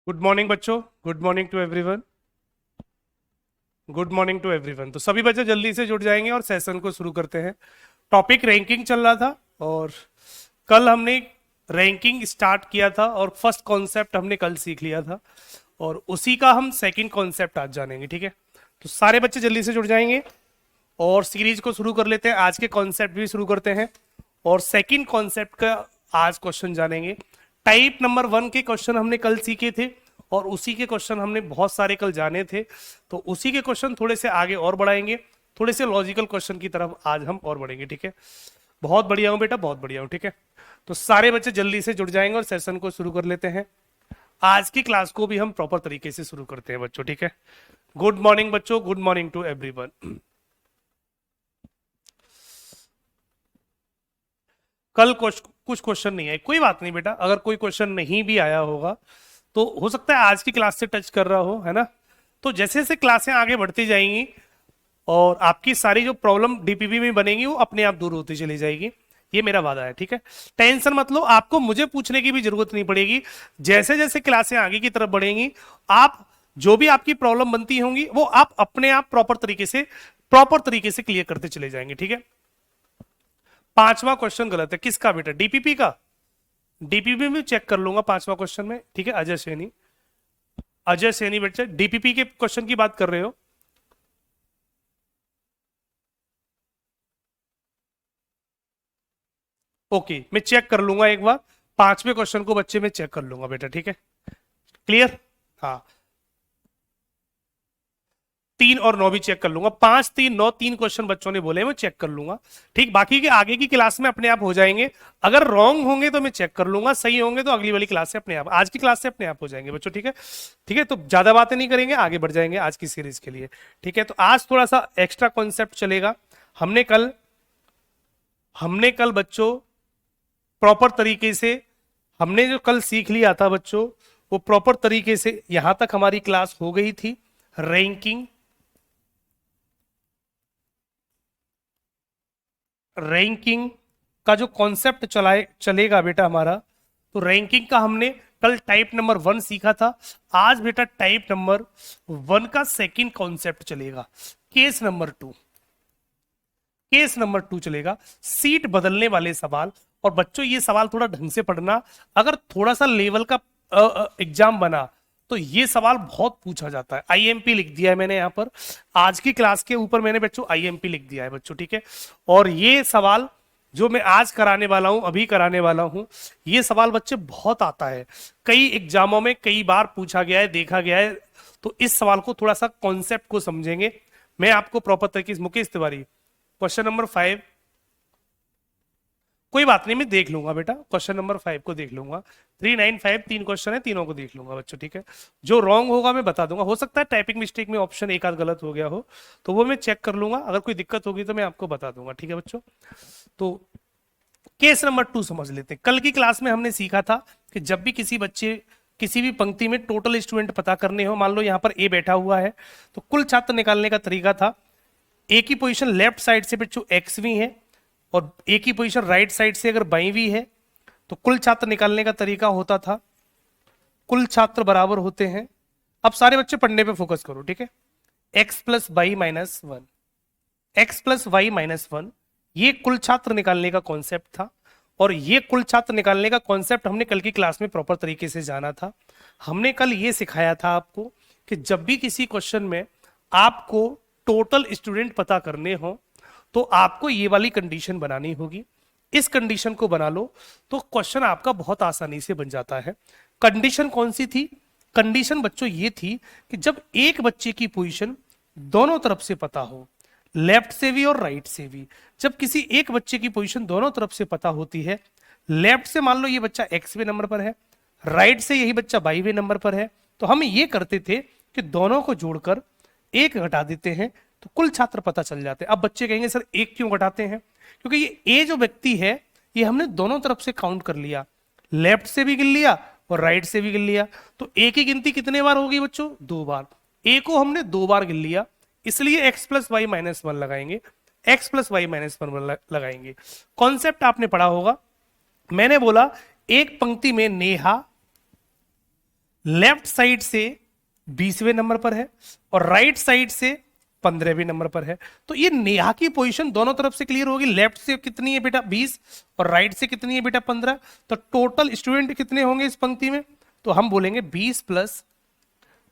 Good morning बच्चों। Good morning to everyone. Good morning to everyone. तो सभी बच्चे जल्दी से जुड़ जाएंगे और सेशन को शुरू करते हैं। टॉपिक रैंकिंग चल रहा था और कल हमने रैंकिंग स्टार्ट किया था और फर्स्ट कॉन्सेप्ट हमने कल सीख लिया था और उसी का हम सेकंड कॉन्सेप्ट आज जानेंगे। ठीक है, तो सारे बच्चे जल्दी से जुड़ जाएंगे और सीरीज को शुरू कर लेते हैं। आज के कॉन्सेप्ट भी शुरू करते हैं और सेकंड कॉन्सेप्ट का आज क्वेश्चन जानेंगे। टाइप नंबर 1 के क्वेश्चन हमने कल सीखे थे और उसी के क्वेश्चन हमने बहुत सारे कल जाने थे, तो उसी के क्वेश्चन थोड़े से आगे और बढ़ाएंगे, थोड़े से लॉजिकल क्वेश्चन की तरफ आज हम और बढ़ेंगे। ठीक है, बहुत बढ़िया हूं बेटा, बहुत बढ़िया हूं। ठीक है, तो सारे बच्चे जल्दी से जुड़ जाएंगे और सेशन को शुरू कर लेते हैं। आज की क्लास को भी हम प्रॉपर तरीके से शुरू करते हैं बच्चों। ठीक है, गुड मॉर्निंग बच्चों, गुड मॉर्निंग टू एवरीवन। कल कुछ क्वेश्चन नहीं है, कोई बात नहीं बेटा, अगर कोई क्वेश्चन नहीं भी आया होगा तो हो सकता है आज की क्लास से टच कर रहा हो, है ना। तो जैसे जैसे क्लासें आगे बढ़ती जाएंगी और आपकी सारी जो प्रॉब्लम डीपीपी में बनेगी वो अपने आप दूर होती चली जाएगी, ये मेरा वादा है। ठीक है, टेंशन मत लो, आपको मुझे पूछने की भी जरूरत नहीं पड़ेगी। जैसे जैसे क्लासें आगे की तरफ बढ़ेंगी, आप जो भी आपकी प्रॉब्लम बनती होंगी वो आप अपने आप प्रॉपर तरीके से क्लियर करते चले जाएंगे। ठीक है, पांचवा क्वेश्चन गलत है, किसका बेटा? डीपीपी का। डीपीपी में चेक कर लूंगा पांचवा क्वेश्चन में। ठीक है, अजय सैनी, अजय सैनी बेटा डीपीपी के क्वेश्चन की बात कर रहे हो? ओके, मैं चेक कर लूंगा एक बार, पांचवें क्वेश्चन को बच्चे में चेक कर लूंगा बेटा। ठीक है, क्लियर? हाँ, 3 और 9 भी चेक कर लूंगा। 5, 3, 9 तीन क्वेश्चन बच्चों ने बोले, मैं चेक कर लूंगा। ठीक, बाकी के आगे की क्लास में अपने आप हो जाएंगे। अगर रॉन्ग होंगे तो मैं चेक कर लूंगा, सही होंगे तो अगली वाली क्लास से अपने आप, आज की क्लास से अपने आप हो जाएंगे बच्चों। ठीक है, ठीक है, तो ज्यादा बातें नहीं करेंगे, आगे बढ़ जाएंगे आज की सीरीज के लिए। ठीक है, तो आज थोड़ा सा एक्स्ट्रा कॉन्सेप्ट चलेगा। हमने कल हमने कल बच्चों प्रॉपर तरीके से, हमने जो कल सीख लिया था बच्चों, वो प्रॉपर तरीके से यहां तक हमारी क्लास हो गई थी। रैंकिंग रैंकिंग का जो कॉन्सेप्ट चलेगा बेटा हमारा, तो रैंकिंग का हमने कल टाइप नंबर 1 सीखा था। आज बेटा टाइप नंबर 1 का सेकंड कॉन्सेप्ट चलेगा, केस नंबर 2। केस नंबर 2 चलेगा, सीट बदलने वाले सवाल। और बच्चों ये सवाल थोड़ा ढंग से पढ़ना, अगर थोड़ा सा लेवल का एग्जाम बना तो ये सवाल बहुत पूछा जाता है। आईएमपी लिख दिया है मैंने यहाँ पर, आज की क्लास के ऊपर मैंने बच्चों आईएमपी लिख दिया है बच्चों। ठीक है, और ये सवाल जो मैं आज कराने वाला हूं, अभी कराने वाला हूं, ये सवाल बच्चे बहुत आता है, कई एग्जामों में कई बार पूछा गया है, देखा गया है। तो इस सवाल को थोड़ा सा कॉन्सेप्ट को समझेंगे। मैं आपको प्रॉपर तरीके से, मुकेश तिवारी क्वेश्चन नंबर 5, कोई बात नहीं, मैं देख लूंगा बेटा, क्वेश्चन नंबर 5 को देख लूंगा। 3, 9, 5 तीन क्वेश्चन है, तीनों को देख लूंगा बच्चों। ठीक है, जो रॉन्ग होगा मैं बता दूंगा, हो सकता है टाइपिंग मिस्टेक में ऑप्शन एक आध गलत हो गया हो, तो वो मैं चेक कर लूंगा, अगर कोई दिक्कत होगी तो मैं आपको बता दूंगा। ठीक है बच्चों, तो केस नंबर 2 समझ लेते हैं। कल की क्लास में हमने सीखा था कि जब भी किसी बच्चे किसी भी पंक्ति में टोटल स्टूडेंट पता करने हो, मान लो यहाँ पर ए बैठा हुआ है, तो कुल छात्र निकालने का तरीका था, ए की पोजीशन लेफ्ट साइड से बच्चों एक्सवी है और ए की पोजीशन राइट साइड से अगर बाईवी है, तो कुल छात्र निकालने का तरीका होता था, कुल छात्र बराबर होते हैं, अब सारे बच्चे पढ़ने पे फोकस करो। ठीक है, x plus y minus one, x plus y minus one, ये कुल छात्र निकालने का कॉन्सेप्ट था। और ये कुल छात्र निकालने का कॉन्सेप्ट हमने कल की क्लास में प्रॉपर तरीके से जाना था। हमने कल ये सिखाया था आपको कि जब भी किसी क्वेश्चन में आपको टोटल स्टूडेंट पता करने हो तो आपको ये वाली कंडीशन बनानी होगी। इस कंडीशन को बना लो तो क्वेश्चन आपका बहुत आसानी से बन जाता है। कंडीशन कौन सी थी? कंडीशन बच्चों ये थी कि जब एक बच्चे की पोजीशन दोनों तरफ से पता हो, लेफ्ट से भी और राइट से भी, जब किसी एक बच्चे की पोजीशन दोनों तरफ से पता होती है, लेफ्ट से मान लो ये बच्चा एक्सवें नंबर पर है, राइट से यही बच्चा बाईवें नंबर पर है, तो हम ये करते थे कि दोनों को जोड़कर एक घटा देते हैं तो कुल छात्र पता चल जाते हैं। अब बच्चे कहेंगे सर एक क्यों घटाते हैं? क्योंकि ये ए जो व्यक्ति है ये हमने दोनों तरफ से काउंट कर लिया, लेफ्ट से भी गिन लिया और राइट से भी गिन लिया, तो ए की गिनती कितने बार होगी बच्चों? 2 बार। ए को हमने 2 बार गिन लिया, इसलिए x plus y minus one लगाएंगे, x plus y minus one लगाएंगे। कॉन्सेप्ट आपने पढ़ा होगा, मैंने बोला एक पंक्ति में नेहा, लेफ्ट साइड से 20वें नंबर पर है और राइट साइड से 15वें नंबर पर है। तो ये नेहा की पोजीशन दोनों तरफ से क्लियर होगी। लेफ्ट से कितनी है बेटा 20 और राइट से कितनी है बेटा 15। तो टोटल स्टूडेंट कितने होंगे इस पंक्ति में, तो हम बोलेंगे 20 प्लस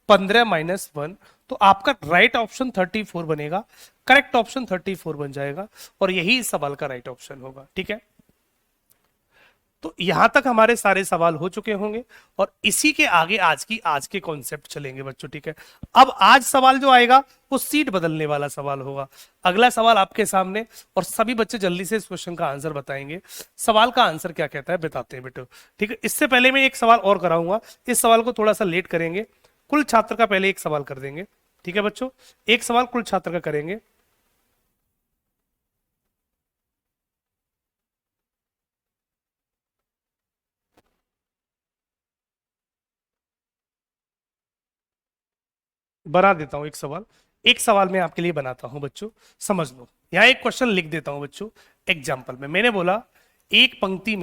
15 माइनस 1। तो आपका राइट ऑप्शन 34 बनेगा, करेक्ट ऑप्शन 34 बन जाएगा और यही इस सवाल का राइट ऑप्शन होगा। ठीक है, तो यहां तक हमारे सारे सवाल हो चुके होंगे और इसी के आगे आज के कॉन्सेप्ट चलेंगे बच्चों। ठीक है, अब आज सवाल जो आएगा वो सीट बदलने वाला सवाल होगा। अगला सवाल आपके सामने और सभी बच्चे जल्दी से इस क्वेश्चन का आंसर बताएंगे। सवाल का आंसर क्या कहता है बताते हैं बेटो। ठीक है, इससे पहले मैं एक सवाल और कराऊंगा, इस सवाल को थोड़ा सा लेट करेंगे। कुल छात्र का पहले एक सवाल कर देंगे। ठीक है बच्चों, एक सवाल कुल छात्र का करेंगे। बना देता हूं एक सवाल, एक सवाल मैं आपके लिए बनाता हूं बच्चों, समझ लो। यहां एक क्वेश्चन लिख देता हूं बच्चों। एग्जाम्पल में मैंने बोला एक पंक्ति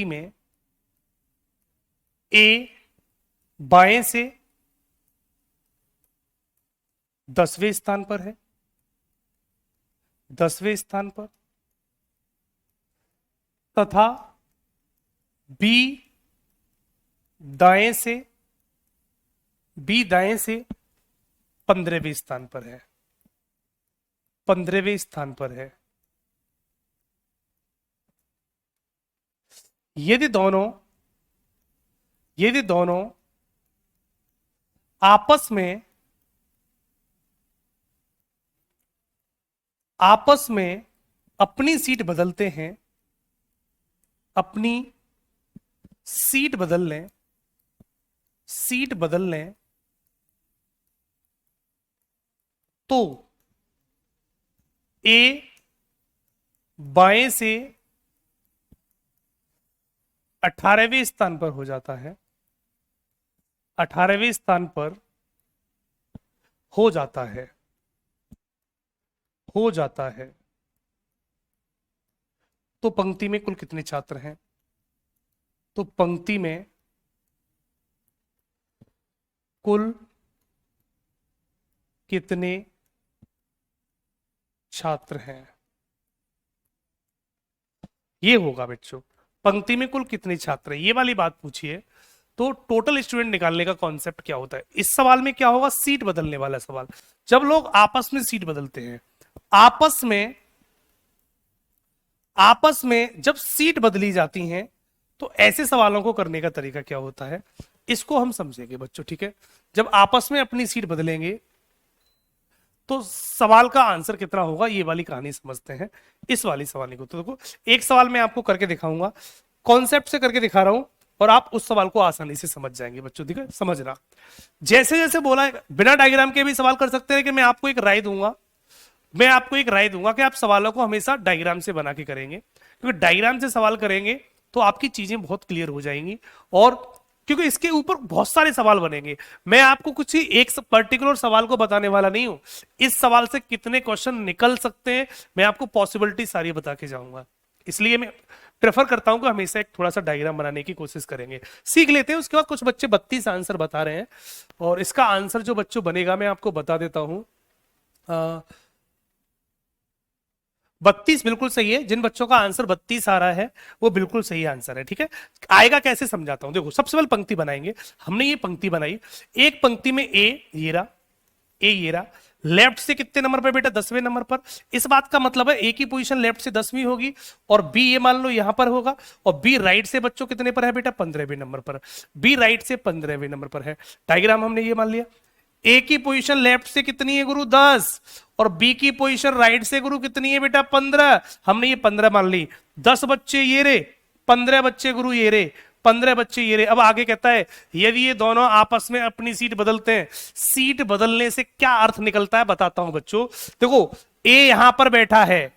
में ए बाएं से 10वें स्थान पर है, 10वें स्थान पर, तथा बी दाएं से 15वें स्थान पर है, 15वें स्थान पर है। यदि दोनों आपस में अपनी सीट बदलते हैं, अपनी सीट बदल लें, तो ए बाएं से 18वें स्थान पर हो जाता है, 18वें स्थान पर हो जाता है, तो पंक्ति में कुल कितने छात्र हैं, तो पंक्ति में कुल कितने छात्र हैं, ये होगा बच्चों। पंक्ति में कुल कितने छात्र हैं, ये वाली बात पूछिए। तो टोटल स्टूडेंट निकालने का कॉन्सेप्ट क्या होता है इस सवाल में, क्या होगा, सीट बदलने वाला सवाल। जब लोग आपस में सीट बदलते हैं, आपस में जब सीट बदली जाती हैं, तो ऐसे सवालों को करने का तरीका क्या होता है, इसको हम समझेंगे बच्चों। ठीक है, जब आपस में अपनी सीट बदलेंगे तो सवाल का आंसर कितना होगा, ये वाली कहानी समझते हैं इस वाली सवाल को। तो देखो एक सवाल मैं आपको करके दिखाऊंगा, कॉन्सेप्ट से करके दिखा रहा हूं और आप उस सवाल को आसानी से समझ जाएंगे बच्चों। ठीक है, समझना। जैसे जैसे बोला है, बिना डायग्राम के भी सवाल कर सकते हैं कि मैं आपको एक राय दूंगा कि आप सवालों को हमेशा डायग्राम से बना के करेंगे, क्योंकि डायग्राम से सवाल करेंगे तो आपकी चीजें बहुत क्लियर हो जाएंगी। और क्योंकि इसके ऊपर बहुत सारे सवाल बनेंगे, मैं आपको कुछ ही एक पर्टिकुलर सवाल को बताने वाला नहीं हूं। इस सवाल से कितने क्वेश्चन निकल सकते हैं मैं आपको पॉसिबिलिटी सारी बता के जाऊंगा। इसलिए मैं प्रेफर करता हूं कि हमेशा एक थोड़ा सा डायग्राम बनाने की कोशिश करेंगे, सीख लेते हैं। उसके बाद कुछ बच्चे 32 आंसर बता रहे हैं और इसका आंसर जो बच्चों बनेगा मैं आपको बता देता हूं। 32 बिल्कुल सही है। जिन बच्चों का आंसर 32 आ रहा है वो बिल्कुल सही आंसर है। ठीक है, आएगा कैसे समझाता हूं। देखो सबसे पहले पंक्ति बनाएंगे। हमने ये पंक्ति बनाई, एक पंक्ति में ए ये रहा, लेफ्ट से कितने नंबर पर बेटा, 10वें नंबर पर। इस बात का मतलब है ए की पोजीशन लेफ्ट से 10वीं होगी और बी ये मान लो यहां पर होगा, और बी राइट से बच्चों कितने पर है बेटा, 15वें नंबर पर। बी राइट से 15वें नंबर पर है। डायग्राम हमने ये मान लिया। ए की पोजीशन लेफ्ट से कितनी है गुरु, 10, और बी की पोजीशन राइट से गुरु कितनी है बेटा, 15। हमने ये 15 मान ली। 10 बच्चे ये रे, 15 बच्चे गुरु ये रे, 15 बच्चे ये रे। अब आगे कहता है यदि ये दोनों आपस में अपनी सीट बदलते हैं, सीट बदलने से क्या अर्थ निकलता है बताता हूं बच्चों। देखो ए यहां पर बैठा है,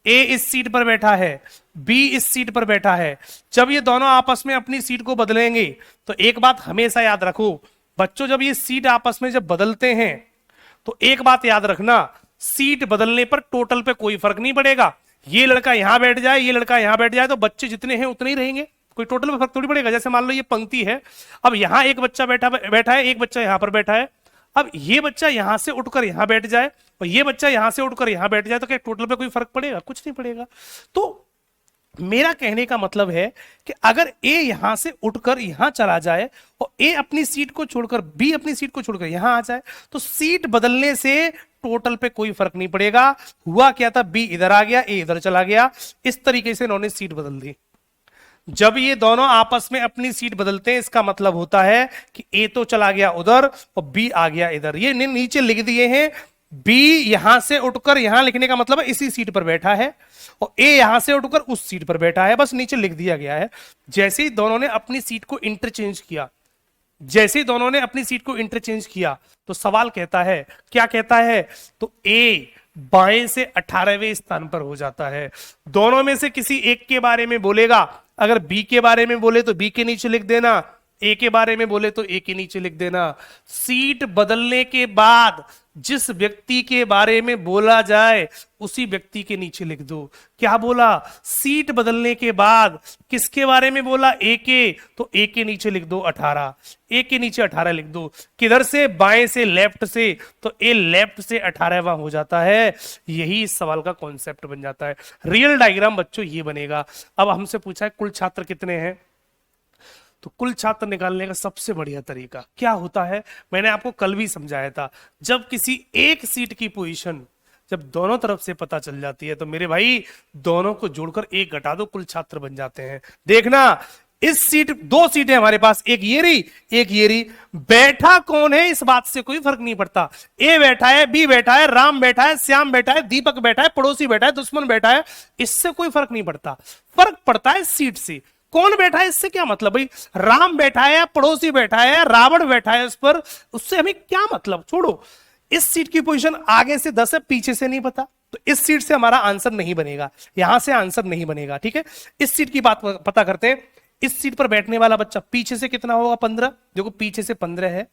ए इस सीट पर बैठा है, बी इस सीट पर बैठा है। जब ये दोनों आपस में अपनी सीट को बदलेंगे तो एक बात हमेशा याद रखो बच्चों, जब ये सीट आपस में जब बदलते हैं तो एक बात याद रखना, सीट बदलने पर टोटल पे कोई फर्क नहीं पड़ेगा। ये लड़का यहां बैठ जाए, ये लड़का यहां बैठ जाए तो बच्चे जितने हैं उतने ही रहेंगे, कोई टोटल में फर्क थोड़ी पड़ेगा। जैसे मान लो ये पंक्ति है, अब यहाँ एक बच्चा बैठा है, एक बच्चा यहाँ पर बैठा है, अब ये बच्चा यहां से उठकर यहां बैठ जाए और ये बच्चा यहां से उठकर यहां बैठ जाए, तो क्या टोटल पे कोई फर्क पड़ेगा? कुछ नहीं पड़ेगा। तो मेरा कहने का मतलब है कि अगर ए यहां से उठकर यहां चला जाए और ए अपनी सीट को छोड़कर बी अपनी सीट को छोड़कर यहां आ जाए, तो सीट बदलने से टोटल पे कोई फर्क नहीं पड़ेगा। हुआ क्या था, बी इधर आ गया, ए इधर चला गया, इस तरीके से इन्होंने सीट बदल दी। जब ये दोनों आपस में अपनी सीट बदलते हैं, इसका मतलब होता है कि ए तो चला गया उधर और बी आ गया इधर। ये नीचे लिख दिए हैं, बी यहां से उठकर यहां, लिखने का मतलब है इसी सीट पर बैठा है और ए यहां से उठकर उस सीट पर बैठा है, बस नीचे लिख दिया गया है। जैसे ही दोनों ने अपनी सीट को इंटरचेंज किया, जैसे ही दोनों ने अपनी सीट को इंटरचेंज किया, तो सवाल कहता है, क्या कहता है, तो ए बाएं से 18वें स्थान पर हो जाता है। दोनों में से किसी एक के बारे में बोलेगा, अगर बी के बारे में बोले तो बी के नीचे लिख देना, ए के बारे में बोले तो ए के नीचे लिख देना। सीट बदलने के बाद जिस व्यक्ति के बारे में बोला जाए उसी व्यक्ति के नीचे लिख दो। क्या बोला, सीट बदलने के बाद किसके बारे में बोला, ए के, तो ए के नीचे लिख दो 18, ए के नीचे 18 लिख दो। किधर से, बाएं से, लेफ्ट से, तो ए लेफ्ट से 18वां हो जाता है। यही इस सवाल का कॉन्सेप्ट बन जाता है। रियल डायग्राम बच्चों ये बनेगा। अब हमसे पूछा है कुल छात्र कितने हैं, तो कुल छात्र निकालने का सबसे बढ़िया तरीका क्या होता है, मैंने आपको कल भी समझाया था। जब किसी एक सीट की पोजीशन जब दोनों तरफ से पता चल जाती है, तो मेरे भाई दोनों को जोड़कर एक घटा दो, कुल छात्र बन जाते हैं। देखना, इस सीट, दो सीटें हमारे पास, एक ये रही, एक ये रही। बैठा कौन है इस बात से कोई फर्क नहीं पड़ता। ए बैठा है, बी बैठा है, राम बैठा है, श्याम बैठा है, दीपक बैठा है, पड़ोसी बैठा है, दुश्मन बैठा है, इससे कोई फर्क नहीं पड़ता। फर्क पड़ता है सीट से। कौन बैठा है इससे क्या मतलब भाई, राम बैठा है, पड़ोसी बैठा है, रावण बैठा है उस पर, उससे हमें क्या मतलब, छोड़ो। इस सीट की पोजीशन आगे से 10 है, पीछे से नहीं पता, तो इस सीट से हमारा आंसर नहीं बनेगा, यहां से आंसर नहीं बनेगा। ठीक है, इस सीट की बात पता करते हैं। इस सीट पर बैठने वाला बच्चा पीछे से कितना होगा, 15। देखो पीछे से 15 है,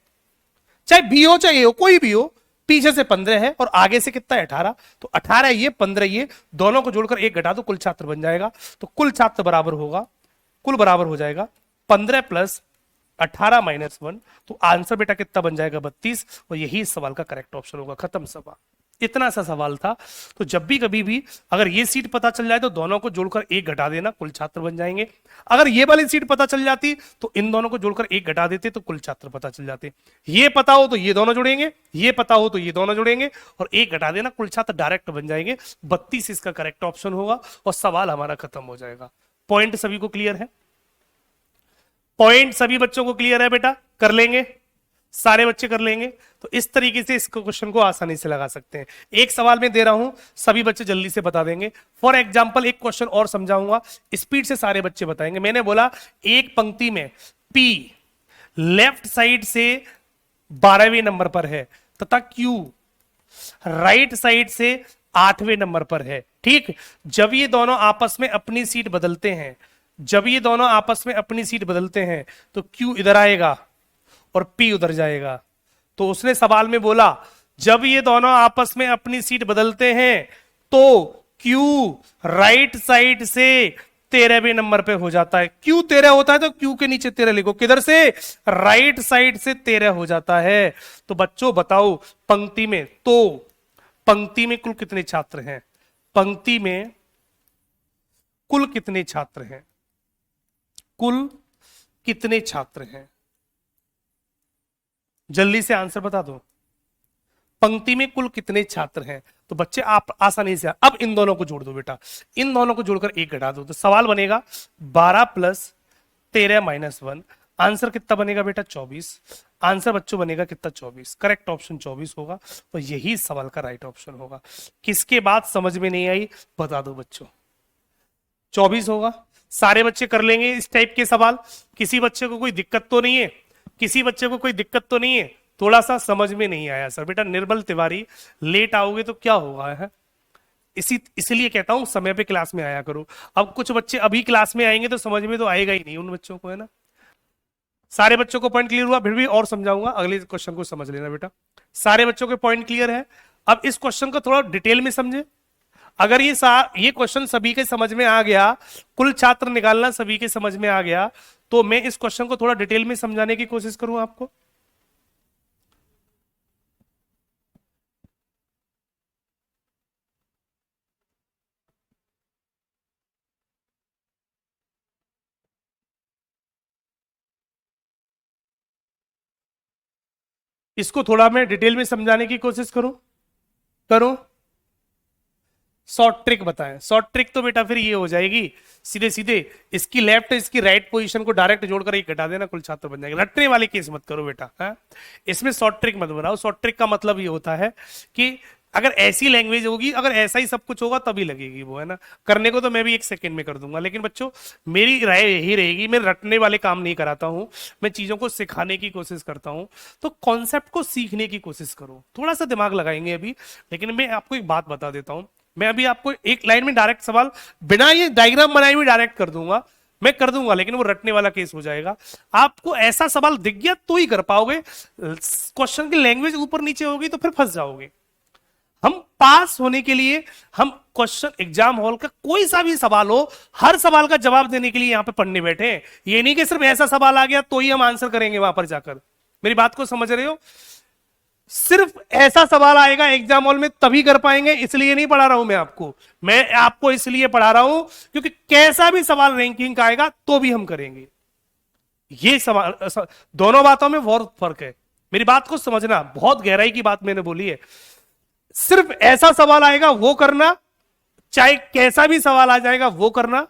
चाहे बी हो चाहे ए हो, कोई भी हो, पीछे से 15 है और आगे से कितना है 18, तो 18 ये 15 ये, दोनों को जोड़कर एक घटा दो, कुल छात्र बन जाएगा। तो कुल छात्र बराबर होगा, कुल बराबर हो जाएगा 15 प्लस 18 माइनस 1, तो आंसर बेटा कितना बन जाएगा, 32। और यही इस सवाल का करेक्ट ऑप्शन होगा। खत्म सवाल, इतना सा सवाल था। तो जब भी कभी भी अगर ये सीट पता चल जाए तो दोनों को जोड़कर एक घटा देना, कुल छात्र बन जाएंगे। अगर ये वाली सीट पता चल जाती तो इन दोनों को जोड़कर एक घटा देते तो कुल छात्र पता चल जाते। ये पता हो तो ये दोनों जुड़ेंगे, ये पता हो तो ये दोनों जुड़ेंगे और एक घटा देना, कुल छात्र डायरेक्ट बन जाएंगे। 32 इसका करेक्ट ऑप्शन होगा और सवाल हमारा खत्म हो जाएगा। पॉइंट सभी को क्लियर है? पॉइंट सभी बच्चों को क्लियर है बेटा? कर लेंगे, सारे बच्चे कर लेंगे। तो इस तरीके से इस क्वेश्चन को आसानी से लगा सकते हैं। एक सवाल में दे रहा हूं, सभी बच्चे जल्दी से बता देंगे। फॉर एग्जांपल एक क्वेश्चन और समझाऊंगा, स्पीड से सारे बच्चे बताएंगे। मैंने बोला एक पंक्ति में P लेफ्ट साइड से 12वें नंबर पर है तथा Q राइट साइड से 8वें नंबर पर है। ठीक, जब ये दोनों आपस में अपनी सीट बदलते हैं, जब ये दोनों आपस में अपनी सीट बदलते हैं तो Q इधर आएगा और P उधर जाएगा। तो उसने सवाल में बोला जब ये दोनों आपस में अपनी सीट बदलते हैं तो Q राइट साइड से 13वें नंबर पे हो जाता है। Q 13 होता है तो Q के नीचे 13 लिखो, किधर से, राइट साइड से 13 हो जाता है। तो बच्चों बताओ पंक्ति में, तो पंक्ति में कुल कितने छात्र हैं, पंक्ति में कुल कितने छात्र हैं, कुल कितने छात्र हैं, जल्दी से आंसर बता दो। पंक्ति में कुल कितने छात्र हैं? तो बच्चे आप आसानी से, अब इन दोनों को जोड़ दो बेटा, इन दोनों को जोड़कर एक घटा दो, तो सवाल बनेगा 12 प्लस 13 माइनस 1, आंसर कितना बनेगा बेटा 24। आंसर बच्चों बनेगा कितना 24, करेक्ट ऑप्शन 24 होगा और यही सवाल का राइट ऑप्शन होगा। किसके बात समझ में नहीं आई बता दो बच्चों, 24 होगा। सारे बच्चे कर लेंगे इस टाइप के सवाल, किसी बच्चे को कोई दिक्कत तो नहीं है, किसी बच्चे को कोई दिक्कत तो नहीं है? थोड़ा सा समझ में नहीं आया सर, बेटा निर्मल तिवारी लेट आओगे तो क्या होगा है, इसलिए कहता हूं समय पे क्लास में आया करो। अब कुछ बच्चे अभी क्लास में आएंगे तो समझ में तो आएगा ही नहीं उन बच्चों को, है ना। सारे बच्चों को पॉइंट क्लियर हुआ? फिर भी और समझाऊंगा, अगले क्वेश्चन को समझ लेना बेटा। सारे बच्चों के पॉइंट क्लियर है? अब इस क्वेश्चन को थोड़ा डिटेल में समझे। अगर ये क्वेश्चन सभी के समझ में आ गया, कुल छात्र निकालना सभी के समझ में आ गया, तो मैं इस क्वेश्चन को थोड़ा डिटेल में समझाने की कोशिश करूं आपको। इसको थोड़ा मैं डिटेल में समझाने की कोशिश करूं करूं शॉर्ट ट्रिक बताएं। शॉर्ट ट्रिक तो बेटा फिर ये हो जाएगी, सीधे सीधे इसकी लेफ्ट इसकी राइट पोजीशन को डायरेक्ट जोड़कर एक घटा देना, कुल छात्र बन जाएंगे। रटने वाले केस मत करो बेटा, है? इसमें शॉर्ट ट्रिक मत बनाओ। शॉर्ट ट्रिक का मतलब ये होता है कि अगर ऐसी लैंग्वेज होगी, अगर ऐसा ही सब कुछ होगा तभी लगेगी वो, है ना। करने को तो मैं भी 1 सेकंड में कर दूंगा, लेकिन बच्चों मेरी राय यही रहेगी, मैं रटने वाले काम नहीं कराता हूं, मैं चीजों को सिखाने की कोशिश करता हूं। तो कॉन्सेप्ट को सीखने की कोशिश करो, थोड़ा सा दिमाग लगाएंगे अभी। लेकिन मैं आपको एक बात बता देता हूं, मैं अभी आपको एक लाइन में डायरेक्ट सवाल बिना ये डायग्राम बनाए हुए डायरेक्ट कर दूंगा, मैं कर दूंगा, लेकिन वो रटने वाला केस हो जाएगा। आपको ऐसा सवाल दिख गया तो ही कर पाओगे, क्वेश्चन की लैंग्वेज ऊपर नीचे होगी तो फिर फंस जाओगे। हम पास होने के लिए, हम क्वेश्चन एग्जाम हॉल का कोई सा भी सवाल हो, हर सवाल का जवाब देने के लिए यहां पे पढ़ने बैठे हैं। ये नहीं कि सिर्फ ऐसा सवाल आ गया तो ही हम आंसर करेंगे वहां पर जाकर। मेरी बात को समझ रहे हो? सिर्फ ऐसा सवाल आएगा एग्जाम हॉल में तभी कर पाएंगे, इसलिए नहीं पढ़ा रहा हूं मैं आपको इसलिए पढ़ा रहा हूं क्योंकि कैसा भी सवाल रैंकिंग का आएगा तो भी हम करेंगे। ये सवाल दोनों बातों में बहुत फर्क है, मेरी बात को समझना, बहुत गहराई की बात मैंने बोली है। सिर्फ ऐसा सवाल आएगा वो करना, चाहे कैसा भी सवाल आ जाएगा वो करना,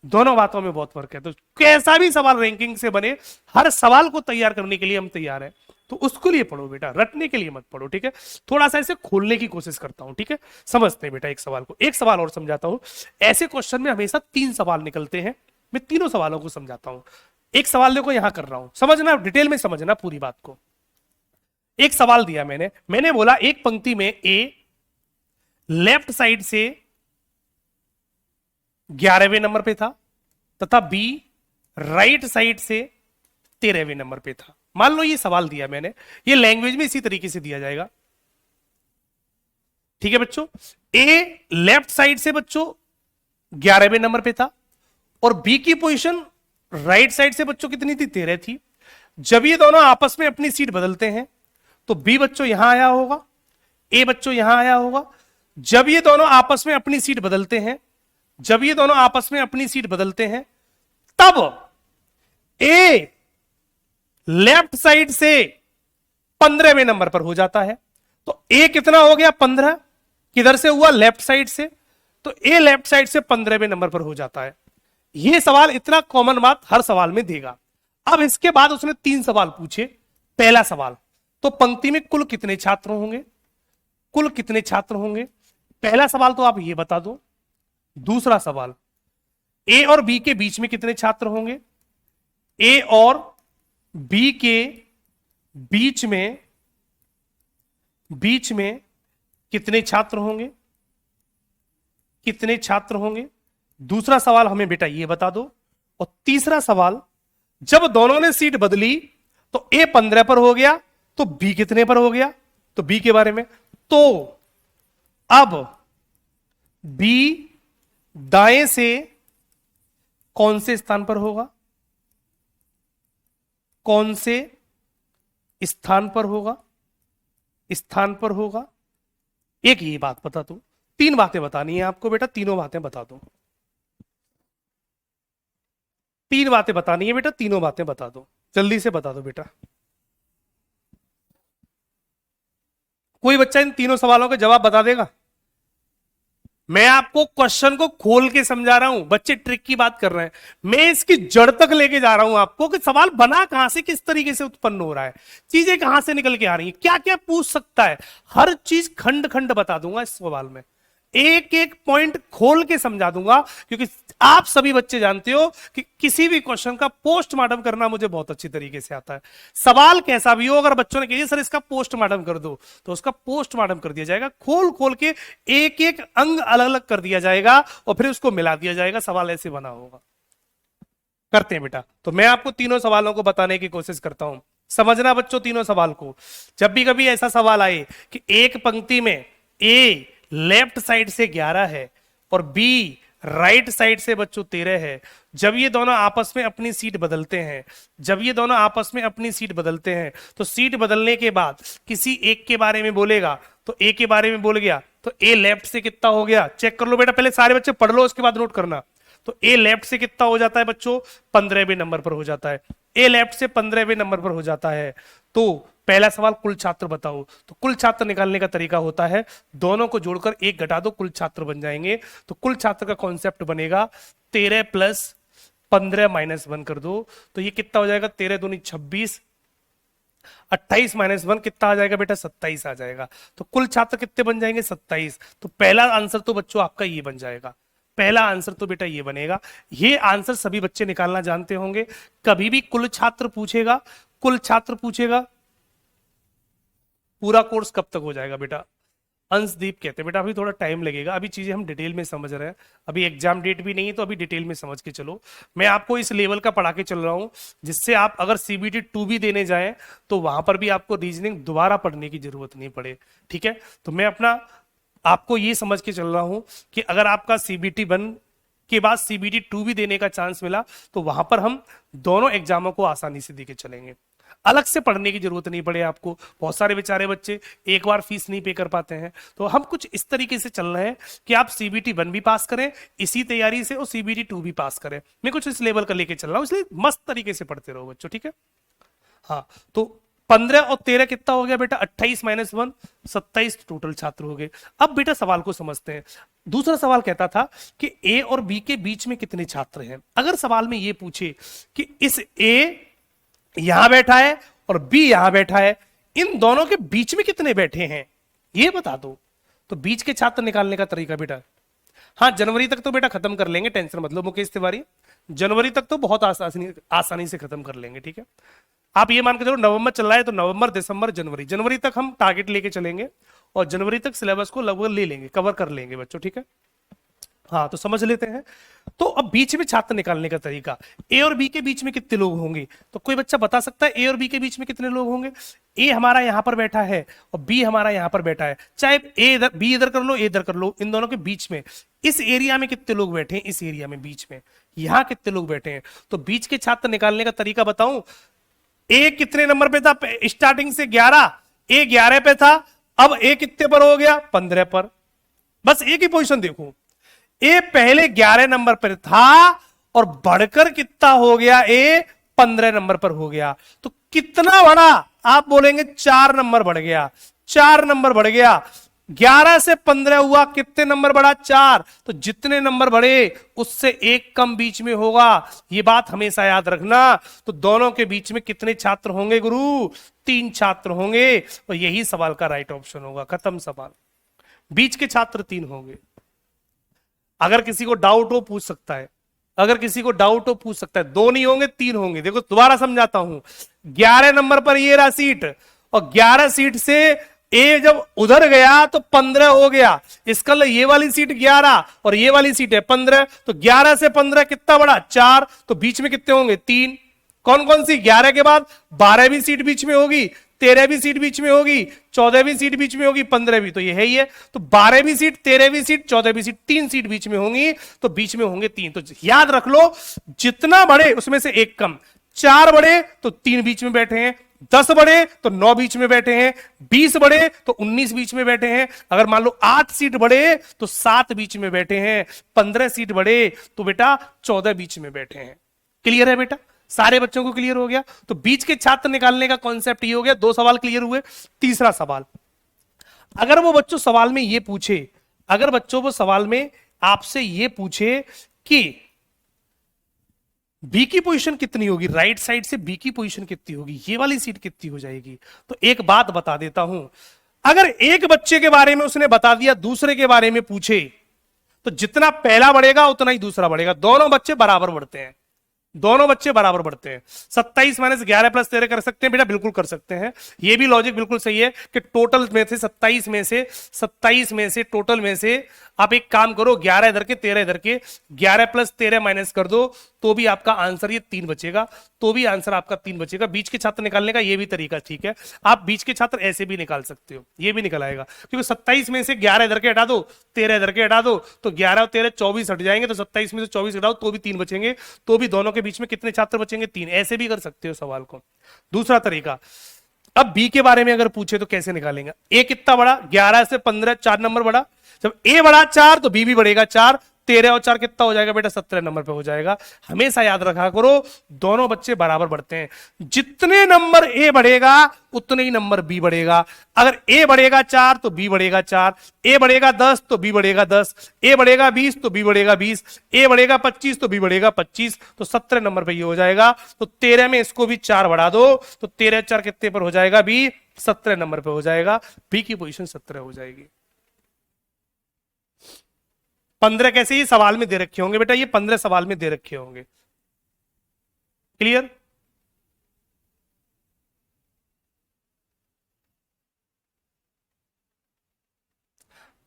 दोनों बातों में बहुत फर्क है। तो कैसा भी सवाल रैंकिंग से बने, हर सवाल को तैयार करने के लिए हम तैयार हैं। तो उसके लिए पढ़ो बेटा, रटने के लिए मत पढ़ो, ठीक है। थोड़ा सा इसे खोलने की कोशिश करता हूं, ठीक है। समझते हैं बेटा एक सवाल को। एक सवाल और समझाता हूं। ऐसे क्वेश्चन में हमेशा 3 सवाल निकलते हैं, मैं तीनों सवालों को समझाता हूं। एक सवाल देखो यहां कर रहा हूं, समझना, डिटेल में समझना पूरी बात को। एक सवाल दिया मैंने बोला एक पंक्ति में ए लेफ्ट साइड से 11वें नंबर पे था तथा बी राइट साइड से 13वें नंबर पे था। मान लो ये सवाल दिया मैंने, ये लैंग्वेज में इसी तरीके से दिया जाएगा, ठीक है बच्चों। ए लेफ्ट साइड से बच्चों 11वें नंबर पे था और बी की पोजीशन राइट साइड से बच्चों कितनी थी? 13 थी। जब ये दोनों आपस में अपनी सीट बदलते हैं तो बी बच्चों यहां आया होगा, ए बच्चों यहां आया होगा। जब ये दोनों आपस में अपनी सीट बदलते हैं, जब ये दोनों आपस में अपनी सीट बदलते हैं, तब ए लेफ्ट साइड से 15वें नंबर पर हो जाता है। तो ए कितना हो गया? 15। किधर से हुआ? लेफ्ट साइड से। तो ए लेफ्ट साइड से 15वें नंबर पर हो जाता है। यह सवाल इतना कॉमन बात हर सवाल में देगा। अब इसके बाद उसने 3 सवाल पूछे। पहला सवाल, तो पंक्ति में कुल कितने छात्र होंगे? कुल कितने छात्र होंगे? पहला सवाल तो आप ये बता दो। दूसरा सवाल, ए और बी के बीच में कितने छात्र होंगे? ए और बी के बीच में कितने छात्र होंगे? कितने छात्र होंगे? दूसरा सवाल हमें बेटा ये बता दो। और तीसरा सवाल, जब दोनों ने सीट बदली तो ए 15 पर हो गया तो बी कितने पर हो गया? तो बी के बारे में, तो अब बी दाएं से कौन से स्थान पर होगा? कौन से स्थान पर होगा? स्थान पर होगा। एक ये बात बता दो। 3 बातें बतानी है आपको बेटा, तीनों बातें बता दो। 3 बातें बतानी है बेटा, तीनों बातें बता दो, जल्दी से बता दो बेटा। कोई बच्चा इन तीनों सवालों के जवाब बता देगा? मैं आपको क्वेश्चन को खोल के समझा रहा हूं, बच्चे ट्रिक की बात कर रहे हैं। मैं इसकी जड़ तक लेके जा रहा हूं आपको कि सवाल बना कहां से, किस तरीके से उत्पन्न हो रहा है, चीजें कहां से निकल के आ रही हैं, क्या क्या पूछ सकता है, हर चीज खंड खंड बता दूंगा इस सवाल में। एक एक पॉइंट खोल के समझा दूंगा, क्योंकि आप सभी बच्चे जानते हो कि किसी भी क्वेश्चन का पोस्टमार्टम करना मुझे बहुत अच्छी तरीके से आता है। सवाल कैसा भी हो, अगर बच्चों ने कहा सर इसका पोस्टमार्टम कर दो, तो उसका पोस्टमार्टम कर दिया जाएगा। खोल खोल के एक एक अंग अलग अलग कर दिया जाएगा और फिर उसको मिला दिया जाएगा, सवाल ऐसे बना होगा। करते हैं बेटा। तो मैं आपको तीनों सवालों को बताने की कोशिश करता हूं, समझना बच्चों तीनों सवाल को। जब भी कभी ऐसा सवाल आए कि एक पंक्ति में ए लेफ्ट साइड से 11 है और बी राइट साइड से बच्चों 13 है, जब ये दोनों आपस में अपनी सीट बदलते हैं, जब ये दोनों आपस में अपनी सीट बदलते हैं, तो सीट बदलने के बाद किसी एक के बारे में बोलेगा, तो ए के बारे में बोल गया, तो ए लेफ्ट से कितना हो गया, चेक कर लो बेटा, पहले सारे बच्चे पढ़ लो उसके बाद नोट करना। तो ए लेफ्ट से कितना हो जाता है बच्चों, 15वें नंबर पर हो जाता है। ए लेफ्ट से 15वें नंबर पर हो जाता है। तो पहला सवाल कुल छात्र बताओ, तो कुल छात्र निकालने का तरीका होता है दोनों को जोड़कर एक घटा दो, कुल छात्र बन जाएंगे। तो कुल छात्र का कॉन्सेप्ट बनेगा 13 प्लस 15 माइनस 1 कर दो, तो ये कितना हो जाएगा, 13 दूनी 26, 28 माइनस 1 कितना आ जाएगा बेटा, 27 आ जाएगा। तो कुल छात्र कितने बन जाएंगे, 27। तो पहला आंसर तो बच्चों आपका ये बन जाएगा, पहला आंसर तो बेटा ये बनेगा। ये आंसर सभी बच्चे निकालना जानते होंगे। कभी भी कुल छात्र पूछेगा, कुल छात्र पूछेगा, पूरा कोर्स कब तक हो जाएगा बेटा, अंशदीप कहते हैं बेटा अभी थोड़ा टाइम लगेगा, अभी चीजें हम डिटेल में समझ रहे हैं, अभी एग्जाम डेट भी नहीं है, तो अभी डिटेल में समझ के चलो। मैं आपको इस लेवल का पढ़ा के चल रहा हूं जिससे आप अगर सीबीटी 2 भी देने जाएं तो वहां पर भी आपको रीजनिंग दोबारा पढ़ने की जरूरत नहीं पड़े, ठीक है। तो मैं अपना आपको ये समझ के चल रहा हूं कि अगर आपका सीबीटी 1 के बाद सीबीटी 2 भी देने का चांस मिला तो वहां पर हम दोनों एग्जामों को आसानी से देके चलेंगे, अलग से पढ़ने की जरूरत नहीं पड़े आपको। बहुत सारे बेचारे बच्चे एक बार फीस नहीं पे कर पाते हैं, तो हम कुछ इस तरीके से चल रहे हैं कि आप सीबीटी 1 भी पास करें इसी तैयारी से और सीबीटी 2 भी पास करें। मैं कुछ इस लेवल का लेके चल रहा हूं, इसलिए मस्त तरीके से पढ़ते रहो बच्चों, ठीक है। हाँ, तो 15 और 13 कितना हो गया बेटा, 28 माइनस 1 27 टोटल छात्र हो गए। अब बेटा सवाल को समझते हैं। दूसरा सवाल कहता था कि ए और बी के बीच में कितने छात्र हैं। अगर सवाल में ये पूछे कि इस ए यहां बैठा है और बी यहां बैठा है, इन दोनों के बीच में कितने बैठे हैं ये बता दो, तो बीच के छात्र निकालने का तरीका बेटा, हाँ जनवरी तक तो बेटा खत्म कर लेंगे, टेंशन मत लो मुकेश तिवारी, जनवरी तक तो बहुत आसानी से खत्म कर लेंगे, ठीक है। आप ये मान के चलो नवंबर चल रहा है तो नवंबर दिसंबर जनवरी, जनवरी तक हम टारगेट लेके चलेंगे और जनवरी तक सिलेबस को लगभग ले लेंगे, कवर कर लेंगे बच्चों, ठीक है। हाँ, तो समझ लेते हैं। तो अब बीच में छात्र निकालने का तरीका, ए और बी के बीच में कितने लोग होंगे, तो कोई बच्चा बता सकता है ए और बी के बीच में कितने लोग होंगे। ए हमारा यहां पर बैठा है और बी हमारा यहां पर बैठा है, चाहे ए इधर बी इधर कर लो ए इधर कर लो, इन दोनों के बीच में इस एरिया में कितने लोग बैठे हैं, इस एरिया में बीच में यहां कितने लोग बैठे हैं। तो बीच के छात्र निकालने का तरीका बताऊं, ए कितने नंबर पे था स्टार्टिंग से 11, ए 11 पे था, अब ए कितने पर हो गया 15 पर। बस एक ही पोजीशन देखो, ए पहले 11 नंबर पर था और बढ़कर कितना हो गया, ए 15 नंबर पर हो गया। तो कितना बढ़ा, आप बोलेंगे 4 नंबर बढ़ गया, 4 नंबर बढ़ गया। 11 से 15 हुआ, कितने नंबर बढ़ा 4, तो जितने नंबर बढ़े उससे एक कम बीच में होगा, ये बात हमेशा याद रखना। तो दोनों के बीच में कितने छात्र होंगे गुरु, 3 छात्र होंगे और यही सवाल का राइट ऑप्शन होगा, खत्म सवाल। बीच के छात्र 3 होंगे। अगर किसी को डाउट हो पूछ सकता है, अगर किसी को डाउट हो पूछ सकता है, 2 नहीं होंगे 3 होंगे। देखो दोबारा समझाता हूं, 11 नंबर पर ये रहा सीट और 11 सीट से ए जब उधर गया तो 15 हो गया, इसका मतलब ये वाली सीट 11 और ये वाली सीट है 15, तो 11 से 15 कितना बड़ा 4, तो बीच में कितने होंगे 3। कौन कौन सी, 11 के बाद 12वीं सीट बीच में होगी, 13वीं सीट बीच में होगी, 14वीं सीट बीच में होगी, 15वीं, तो ये है ही है। तो 12वीं सीट, 13वीं सीट, 14वीं सीट, 3 सीट बीच में होंगी, तो बीच में होंगे 3। तो याद रख लो, जितना बड़े उसमें से एक कम, 4 बड़े तो 3 बीच में बैठे हैं, 10 बड़े तो 9 बीच में बैठे हैं, 20 बड़े तो 19 बीच में बैठे हैं, अगर मान लो 8 सीट बड़े तो 7 बीच में बैठे हैं, 15 सीट बड़े तो बेटा 14 बीच में बैठे हैं। क्लियर है बेटा, सारे बच्चों को क्लियर हो गया। तो बीच के छात्र निकालने का कॉन्सेप्ट ये हो गया, 2 सवाल क्लियर हुए। तीसरा सवाल, अगर वो बच्चों सवाल में ये पूछे, अगर बच्चों वो सवाल में आपसे ये पूछे कि बी की पोजीशन कितनी होगी, राइट साइड से बी की पोजीशन कितनी होगी, ये वाली सीट कितनी हो जाएगी, तो एक बात बता देता हूं, अगर एक बच्चे के बारे में उसने बता दिया, दूसरे के बारे में पूछे, तो जितना पहला बढ़ेगा उतना ही दूसरा बढ़ेगा, दोनों बच्चे बराबर बढ़ते हैं। दोनों बच्चे बराबर बढ़ते हैं। 27 माइनस 11 प्लस 13 कर सकते हैं बेटा, बिल्कुल कर सकते हैं। ये भी लॉजिक बिल्कुल सही है कि टोटल में से 27 में से टोटल में से आप एक काम करो, 11 इधर के 13 इधर के, 11 प्लस 13 माइनस कर दो, तो भी आपका आंसर ये 3 बचेगा, तो भी आंसर आपका 3 बचेगा। बीच के छात्र निकालने का ये भी तरीका ठीक है, आप बीच के छात्र ऐसे भी निकाल सकते हो, ये भी निकल आएगा। क्योंकि 27 में से 11 इधर के हटा दो, 13 इधर के हटा दो, तो 11 और 13 24 हट जाएंगे, तो 27 में से 24 हटाओ तो भी 3 बचेंगे, तो भी दोनों के बीच में कितने छात्र बचेंगे? 3। ऐसे भी कर सकते हो सवाल को। दूसरा तरीका, अब बी के बारे में अगर पूछे तो कैसे निकालेंगे? ए कितना बड़ा? 11 से 15 4 नंबर बड़ा। जब ए बड़ा 4 तो बी भी बढ़ेगा 4, 13 और 4 कितना हो जाएगा बेटा? 17 नंबर पे हो जाएगा। हमेशा याद रखा करो, दोनों बच्चे बराबर बढ़ते हैं। जितने नंबर ए बढ़ेगा उतने ही नंबर बी बढ़ेगा। अगर ए बढ़ेगा 4 तो बी बढ़ेगा 4, ए बढ़ेगा 10 तो बी बढ़ेगा 10, ए बढ़ेगा 20 तो बी बढ़ेगा 20, ए बढ़ेगा 25 तो बी बढ़ेगा 25, तो 17 नंबर पे ये हो जाएगा। तो 13 में इसको भी 4 बढ़ा दो, तो 13 4 कितने पर हो जाएगा? बी 17 नंबर पे हो जाएगा। बी की पोजीशन 17 हो जाएगी। 15 कैसे? ये सवाल में दे रखे होंगे बेटा, ये 15 सवाल में दे रखे होंगे। क्लियर?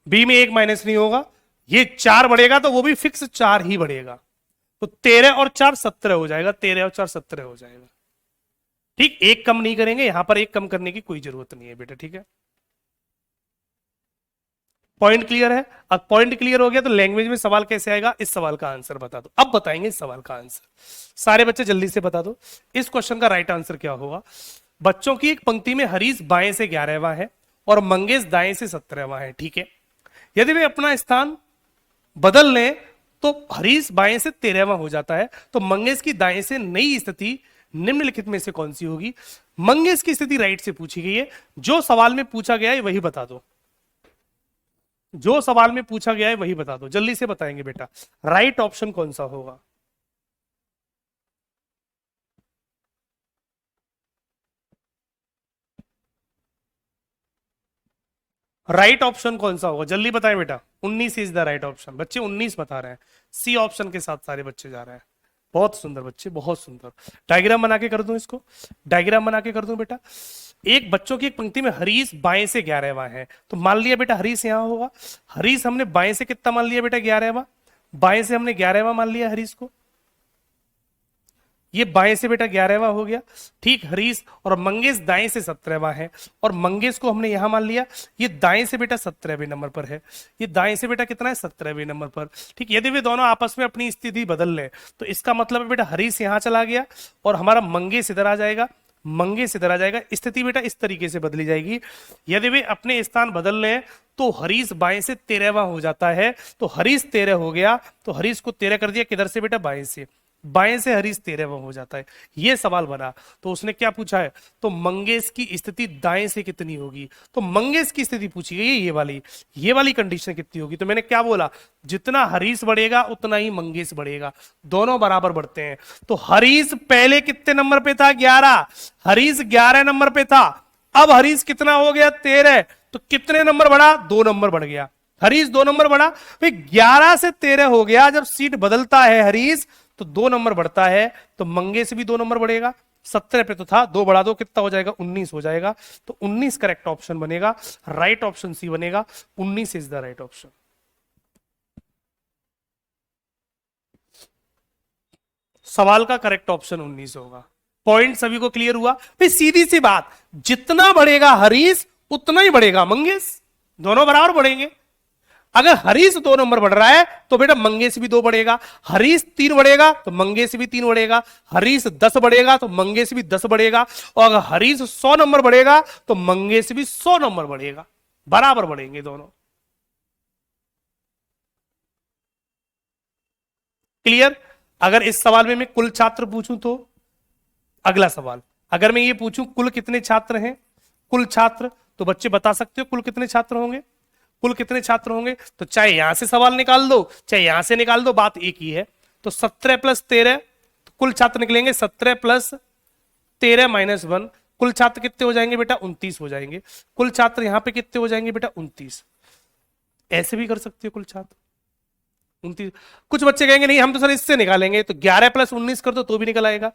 बी में एक माइनस नहीं होगा, ये 4 बढ़ेगा तो वो भी फिक्स 4 ही बढ़ेगा, तो 13 और 4 17 हो जाएगा, 13 और 4 17 हो जाएगा। ठीक, एक कम नहीं करेंगे, यहां पर एक कम करने की कोई जरूरत नहीं है बेटा, ठीक है। पॉइंट क्लियर है? अब पॉइंट क्लियर हो गया तो लैंग्वेज में सवाल कैसे आएगा, इस सवाल का आंसर बता दो। अब बताएंगे इस सवाल का आंसर, सारे बच्चे जल्दी से बता दो इस क्वेश्चन का राइट आंसर क्या होगा। बच्चों की एक पंक्ति में हरीश बाएं से 11वां है और मंगेश दाएं से 17वां है, ठीक है। यदि वे अपना स्थान बदल लें तो हरीश बाएं से 13वां हो जाता है, तो मंगेश की दाएं से नई स्थिति निम्नलिखित में से कौन सी होगी? मंगेश की स्थिति राइट से पूछी गई है, जो सवाल में पूछा गया है वही बता दो, जो सवाल में पूछा गया है वही बता दो, जल्दी से बताएंगे बेटा। राइट ऑप्शन कौन सा होगा? राइट ऑप्शन कौन सा होगा? जल्दी बताएं बेटा। 19 इज द राइट ऑप्शन। बच्चे 19 बता रहे हैं, सी ऑप्शन के साथ सारे बच्चे जा रहे हैं। बहुत सुंदर बच्चे, बहुत सुंदर। डायग्राम बना के कर दूं इसको, डायग्राम बना के कर दूं बेटा। एक बच्चों की एक पंक्ति में हरीश बाएं से 11वां है, तो मान लिया बेटा हरीश यहां होगा। हरीश हमने बाएं से कितना मान लिया बेटा? 11वां। बाएं से हमने 11वां मान लिया हरीश को, ये बाएं से बेटा 11वां हो गया, ठीक। हरीश और मंगेश दाएं से 17वां है, और मंगेश को हमने यहां मान लिया, ये दाएं से बेटा 17वें नंबर पर है, ये दाएं से बेटा कितना है? 17वें नंबर पर, ठीक। यदि वे दोनों आपस में अपनी स्थिति बदल लें तो इसका मतलब है बेटा हरीश यहां चला गया और हमारा मंगेश इधर आ जाएगा, मंगेश इधर आ जाएगा। स्थिति बेटा इस तरीके से बदली जाएगी। यदि वे अपने स्थान बदल लें तो हरीश बाएं से 13वां हो जाता है, तो हरीश 13 हो गया, तो हरीश को 13 कर दिया, किधर से बेटा? बाएं से। बाएं से हरीश 13वां हो जाता है, ये सवाल बना। तो उसने क्या पूछा है? तो मंगेश की स्थिति दाएं से कितनी होगी, तो मंगेश की स्थिति पूछी गई है, ये वाली कंडीशन कितनी होगी। तो मैंने क्या बोला? जितना हरीश बढ़ेगा उतना ही मंगेश बढ़ेगा, दोनों बराबर बढ़ते हैं। तो हरीश पहले कितने नंबर पे था? 11। हरीश 11 नंबर पे था, अब हरीश कितना हो गया? 13। तो कितने नंबर बढ़ा? 2 नंबर बढ़ गया। हरीश 2 नंबर बढ़ा, भाई 11 से 13 हो गया। जब सीट बदलता है हरीश तो 2 नंबर बढ़ता है, तो मंगे से भी 2 नंबर बढ़ेगा। 17 पे तो था, 2 बढ़ा दो, कितना हो जाएगा? 19 हो जाएगा। तो 19 करेक्ट ऑप्शन बनेगा, राइट ऑप्शन सी बनेगा। 19 इज द राइट ऑप्शन। सवाल का करेक्ट ऑप्शन 19 होगा। पॉइंट सभी को क्लियर हुआ? भाई सीधी सी बात, जितना बढ़ेगा हरीश उतना ही बढ़ेगा मंगेश, दोनों बराबर बढ़ेंगे। अगर हरीश 2 नंबर बढ़ रहा है तो बेटा मंगेश भी 2 बढ़ेगा। हरीश 3 बढ़ेगा तो मंगेश भी 3 बढ़ेगा। हरीश 10 बढ़ेगा तो मंगेश भी 10 बढ़ेगा। और अगर हरीश 100 नंबर बढ़ेगा तो मंगेश भी 100 नंबर बढ़ेगा, बराबर बढ़ेंगे दोनों। क्लियर? अगर इस सवाल में मैं कुल छात्र पूछूं तो अगला सवाल, अगर मैं ये पूछूं कुल कितने छात्र हैं, कुल छात्र, तो बच्चे बता सकते हो कुल कितने छात्र होंगे? कुल कितने छात्र होंगे? तो चाहे यहां से सवाल निकाल दो चाहे यहां से निकाल दो, बात एक ही है। तो 17 + 13, तो कुल छात्र निकलेंगे 17 + 13 - 1। कुल छात्र कितने हो जाएंगे बेटा? 29 हो जाएंगे। कुल छात्र यहां पे कितने हो जाएंगे बेटा? 29। ऐसे भी कर सकते हो कुल छात्र, 29। कुछ बच्चे कहेंगे नहीं हम तो सर इससे निकालेंगे, तो 11 प्लस 19 कर दो तो भी निकल आएगा।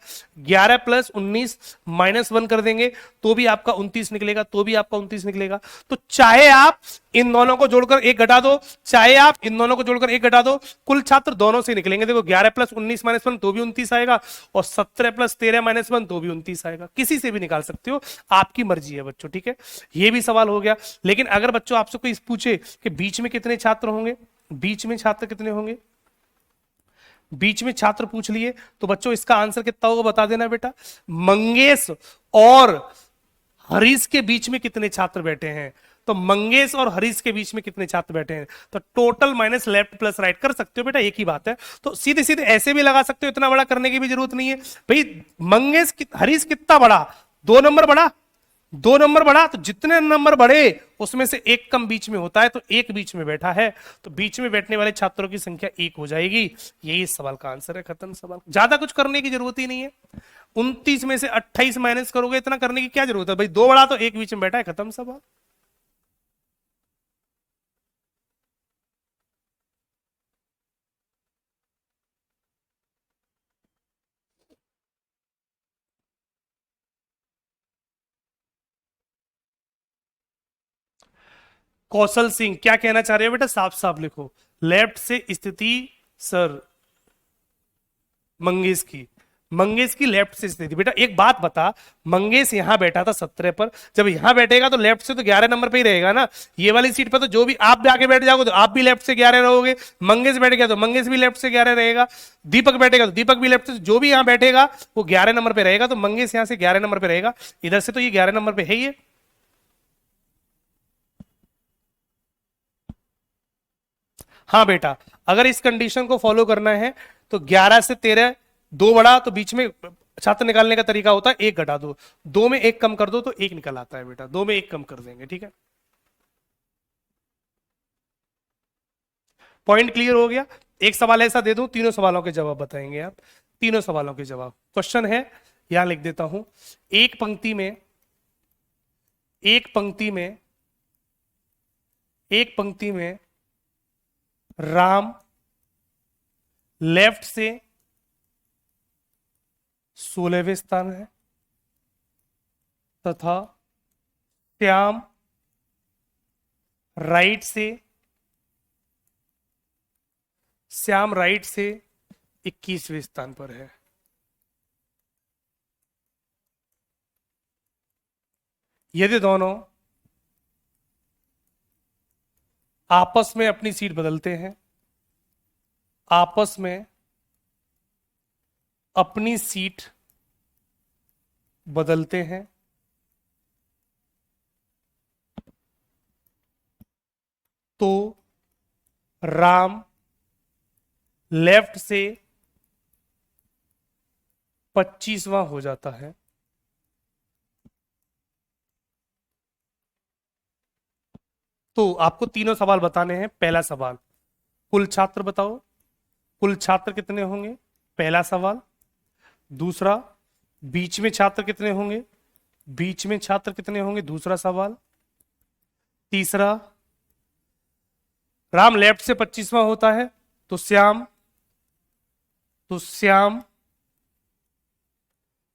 11 प्लस 19 माइनस 1 कर देंगे तो भी आपका 29 निकलेगा, तो भी आपका 29 निकलेगा। तो चाहे आप इन दोनों को जोड़कर एक घटा दो, चाहे आप इन दोनों को जोड़कर एक घटा दो, कुल छात्र दोनों से निकलेंगे। देखो 11 प्लस 19 माइनस 1 तो भी 29 आएगा, और 17 प्लस 13 माइनस 1 तो भी 29 आएगा। किसी से भी निकाल सकते हो, आपकी मर्जी है बच्चों, ठीक है। ये भी सवाल हो गया। लेकिन अगर बच्चों आपसे कोई पूछे कि बीच में कितने छात्र होंगे, बीच में छात्र कितने होंगे, बीच में छात्र पूछ लिए, तो बच्चों इसका आंसर कितना होगा बता देना बेटा। मंगेश और हरीश के बीच में कितने छात्र बैठे हैं, तो मंगेश और हरीश के बीच में कितने छात्र बैठे हैं, तो total minus left plus right कर सकते हो बेटा, एक ही बात है। तो सीधे सीधे ऐसे भी लगा सकते हो, इतना बड़ा करने की भी जरूरत नहीं है भाई। मंगेश हरीश कितना बड़ा, 2 नंबर बड़ा, 2 नंबर बड़ा, तो जितने नंबर बढ़े उसमें से एक कम बीच में होता है, तो एक बीच में बैठा है, तो बीच में बैठने वाले छात्रों की संख्या 1 हो जाएगी। यही इस सवाल का आंसर है, खत्म सवाल। ज्यादा कुछ करने की जरूरत ही नहीं है। 29 में से 28 माइनस करोगे, इतना करने की क्या जरूरत है भाई, 2 बड़ा तो एक बीच में बैठा है, खत्म सवाल। कौशल सिंह क्या कहना चाह रहे हो बेटा, साफ साफ लिखो। लेफ्ट से स्थिति सर मंगेश की, मंगेश की लेफ्ट से स्थिति। बेटा एक बात बता, मंगेश यहां बैठा था 17 पर, जब यहां बैठेगा तो लेफ्ट से तो 11 नंबर पे ही रहेगा ना। ये वाली सीट पर तो जो भी आप भी आके बैठ जाओगे तो आप भी लेफ्ट से 11 रहोगे, मंगेश बैठ गया तो मंगेश भी लेफ्ट से 11 रहेगा, दीपक बैठेगा तो दीपक भी लेफ्ट से, जो भी यहां बैठेगा वो 11 नंबर पे रहेगा, तो मंगेश यहां से 11 नंबर पे रहेगा, इधर से तो ये 11 नंबर पे है ये। हाँ बेटा, अगर इस कंडीशन को फॉलो करना है तो 11 से 13, 2 बड़ा तो बीच में छात्र निकालने का तरीका होता है 1 घटा दो, 2 में 1 कम कर दो तो 1 निकल आता है बेटा, 2 में 1 कम कर देंगे, ठीक है। पॉइंट क्लियर हो गया। एक सवाल ऐसा दे दूं, तीनों सवालों के जवाब बताएंगे आप, तीनों सवालों के जवाब। क्वेश्चन है, यहां लिख देता हूं, एक पंक्ति में, एक पंक्ति में, एक पंक्ति में राम लेफ्ट से 16वें स्थान है तथा श्याम राइट से, श्याम राइट से 21वें स्थान पर है। यदि दोनों आपस में अपनी सीट बदलते हैं, आपस में अपनी सीट बदलते हैं, तो राम लेफ्ट से 25वां हो जाता है। तो आपको तीनों सवाल बताने हैं। पहला सवाल, कुल छात्र बताओ, कुल छात्र कितने होंगे, पहला सवाल। दूसरा, बीच में छात्र कितने होंगे, बीच में छात्र कितने होंगे, दूसरा सवाल। तीसरा, राम लेफ्ट से 25वां होता है तो श्याम, तो श्याम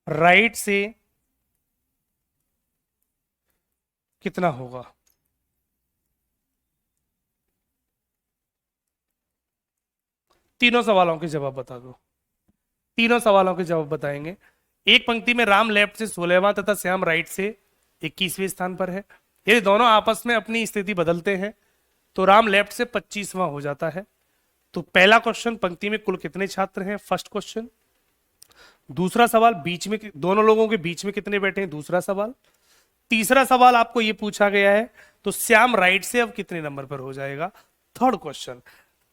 राइट से कितना होगा। तीनों सवालों के जवाब बता दो, तीनों सवालों के जवाब बताएंगे। एक पंक्ति में राम लेफ्ट से 16वां तथा श्याम राइट से 21वें स्थान पर है। यदि दोनों आपस में अपनी स्थिति बदलते हैं तो राम लेफ्ट से 25वां हो जाता है। तो पहला क्वेश्चन, पंक्ति में कुल कितने छात्र हैं, फर्स्ट क्वेश्चन। दूसरा सवाल, बीच में दोनों लोगों के बीच में कितने बैठे हैं, दूसरा सवाल। तीसरा सवाल आपको यह पूछा गया है तो श्याम राइट से अब कितने नंबर पर हो जाएगा, थर्ड क्वेश्चन।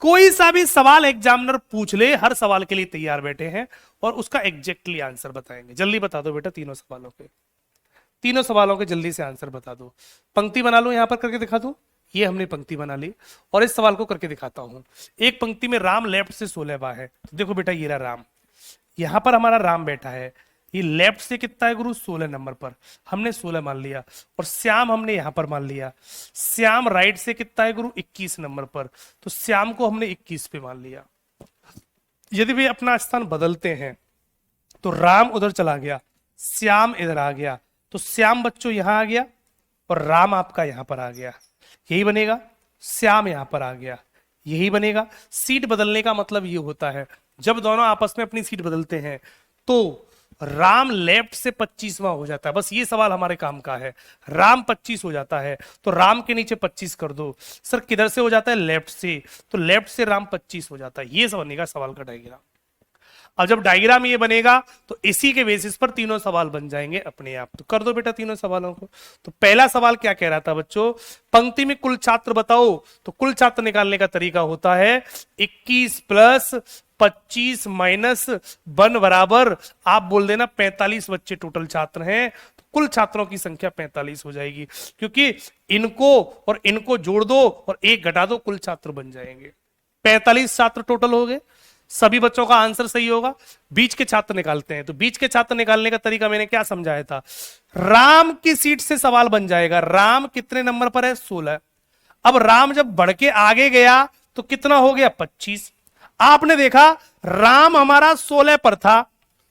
कोई सा भी सवाल एग्जामिनर पूछ ले, हर सवाल के लिए तैयार बैठे हैं और उसका एग्जैक्टली आंसर बताएंगे। जल्दी बता दो बेटा, तीनों सवालों के, तीनों सवालों के जल्दी से आंसर बता दो। पंक्ति बना लो, यहां पर करके दिखा दो। ये हमने पंक्ति बना ली और इस सवाल को करके दिखाता हूं। एक पंक्ति में राम लेफ्ट से 16वां है, तो देखो बेटा ये रहा राम, यहां पर हमारा राम बैठा है, ये लेफ्ट से कितना है गुरु, 16 नंबर पर, हमने 16 मान लिया, और श्याम हमने यहां पर मान लिया। श्याम राइट से कितना है गुरु, 21 नंबर पर, तो श्याम को हमने 21 पे मान लिया। यदि वे अपना स्थान बदलते हैं तो राम उधर चला गया, श्याम इधर आ गया, तो श्याम बच्चों यहां आ गया और राम आपका यहां पर आ गया, यही बनेगा। श्याम यहां पर आ गया, यही बनेगा। सीट बदलने का मतलब ये होता है जब दोनों आपस में अपनी सीट बदलते हैं तो राम लेफ्ट से 25वां हो जाता है। बस ये सवाल हमारे काम का है। राम 25 हो जाता है तो राम के नीचे 25 कर दो। सर किधर से हो जाता है, लेफ्ट से, तो लेफ्ट से राम 25 हो जाता है। ये सब बनेगा सवाल का डायग्राम। अब जब डायग्राम ये बनेगा तो इसी के बेसिस पर तीनों सवाल बन जाएंगे अपने आप। तो कर दो बेटा तीनों सवालों को। तो पहला सवाल क्या कह रहा था बच्चों, पंक्ति में कुल छात्र बताओ। तो कुल छात्र निकालने का तरीका होता है 21 प्लस 25 माइनस 1 बराबर, आप बोल देना 45 बच्चे टोटल छात्र हैं, तो कुल छात्रों की संख्या 45 हो जाएगी, क्योंकि इनको और इनको जोड़ दो और एक घटा दो, कुल छात्र बन जाएंगे। 45 छात्र टोटल हो गए, सभी बच्चों का आंसर सही होगा। बीच के छात्र निकालते हैं, तो बीच के छात्र निकालने का तरीका मैंने क्या समझाया था, राम की सीट से सवाल बन जाएगा। राम कितने नंबर पर है, 16। अब राम जब बढ़ के आगे गया तो कितना हो गया, 25। आपने देखा राम हमारा 16 पर था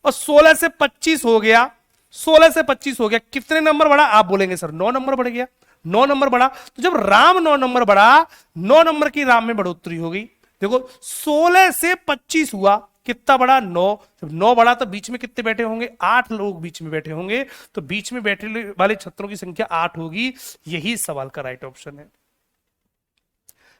और 16 से 25 हो गया, 16 से 25 हो गया, कितने नंबर बढ़ा, आप बोलेंगे सर 9 नंबर बढ़ गया। 9 नंबर बढ़ा, तो जब राम 9 नंबर बढ़ा, 9 नंबर की राम में बढ़ोतरी हो गई। देखो 16 से 25 हुआ, कितना बड़ा, 9। जब 9 बढ़ा तो बीच में कितने बैठे होंगे, 8 लोग बीच में बैठे होंगे, तो बीच में बैठे वाले छात्रों की संख्या 8 होगी। यही सवाल का राइट ऑप्शन है।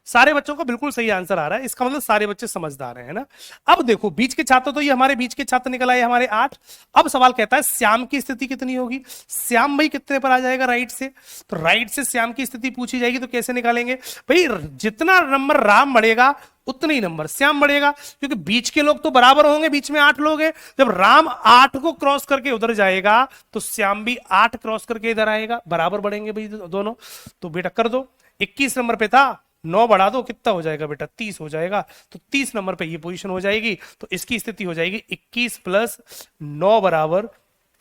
सारे बच्चों का बिल्कुल सही आंसर आ रहा है, इसका मतलब सारे बच्चे समझदार हैं, है ना। अब देखो बीच के छात्र, तो ये हमारे बीच के छात्र निकल आए हमारे 8। अब सवाल कहता है श्याम की स्थिति कितनी होगी। श्याम भाई कितने पर आ जाएगा, राइट से, तो राइट से श्याम की स्थिति पूछी जाएगी, तो कैसे निकालेंगे भाई, जितना नंबर राम बढ़ेगा उतने ही नंबर श्याम बढ़ेगा, क्योंकि बीच के लोग तो बराबर होंगे, बीच में 8 लोग हैं। जब राम 8 को क्रॉस करके उधर जाएगा तो श्याम भी 8 क्रॉस करके इधर आएगा, बराबर बढ़ेंगे भाई दोनों। तो बेटा कर दो, 21 नंबर पे था, 9 बढ़ा दो, कितना हो जाएगा बेटा, 30 हो जाएगा। तो 30 नंबर पे ये पोजीशन हो जाएगी, तो इसकी स्थिति हो जाएगी 21 प्लस 9 बराबर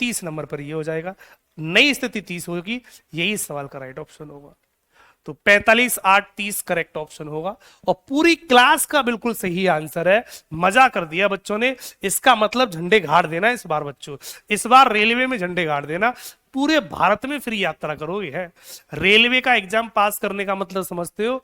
30 नंबर पर ये हो जाएगा। नई स्थिति 30 होगी, यही सवाल का राइट ऑप्शन होगा। तो 45 8 30 करेक्ट ऑप्शन होगा, और पूरी क्लास का बिल्कुल सही आंसर है। मजा कर दिया बच्चों ने, इसका मतलब झंडे गाड़ देना इस बार बच्चों, इस बार रेलवे में झंडे गाड़ देना, पूरे भारत में फ्री यात्रा करोगे। है रेलवे का एग्जाम पास करने का मतलब समझते हो,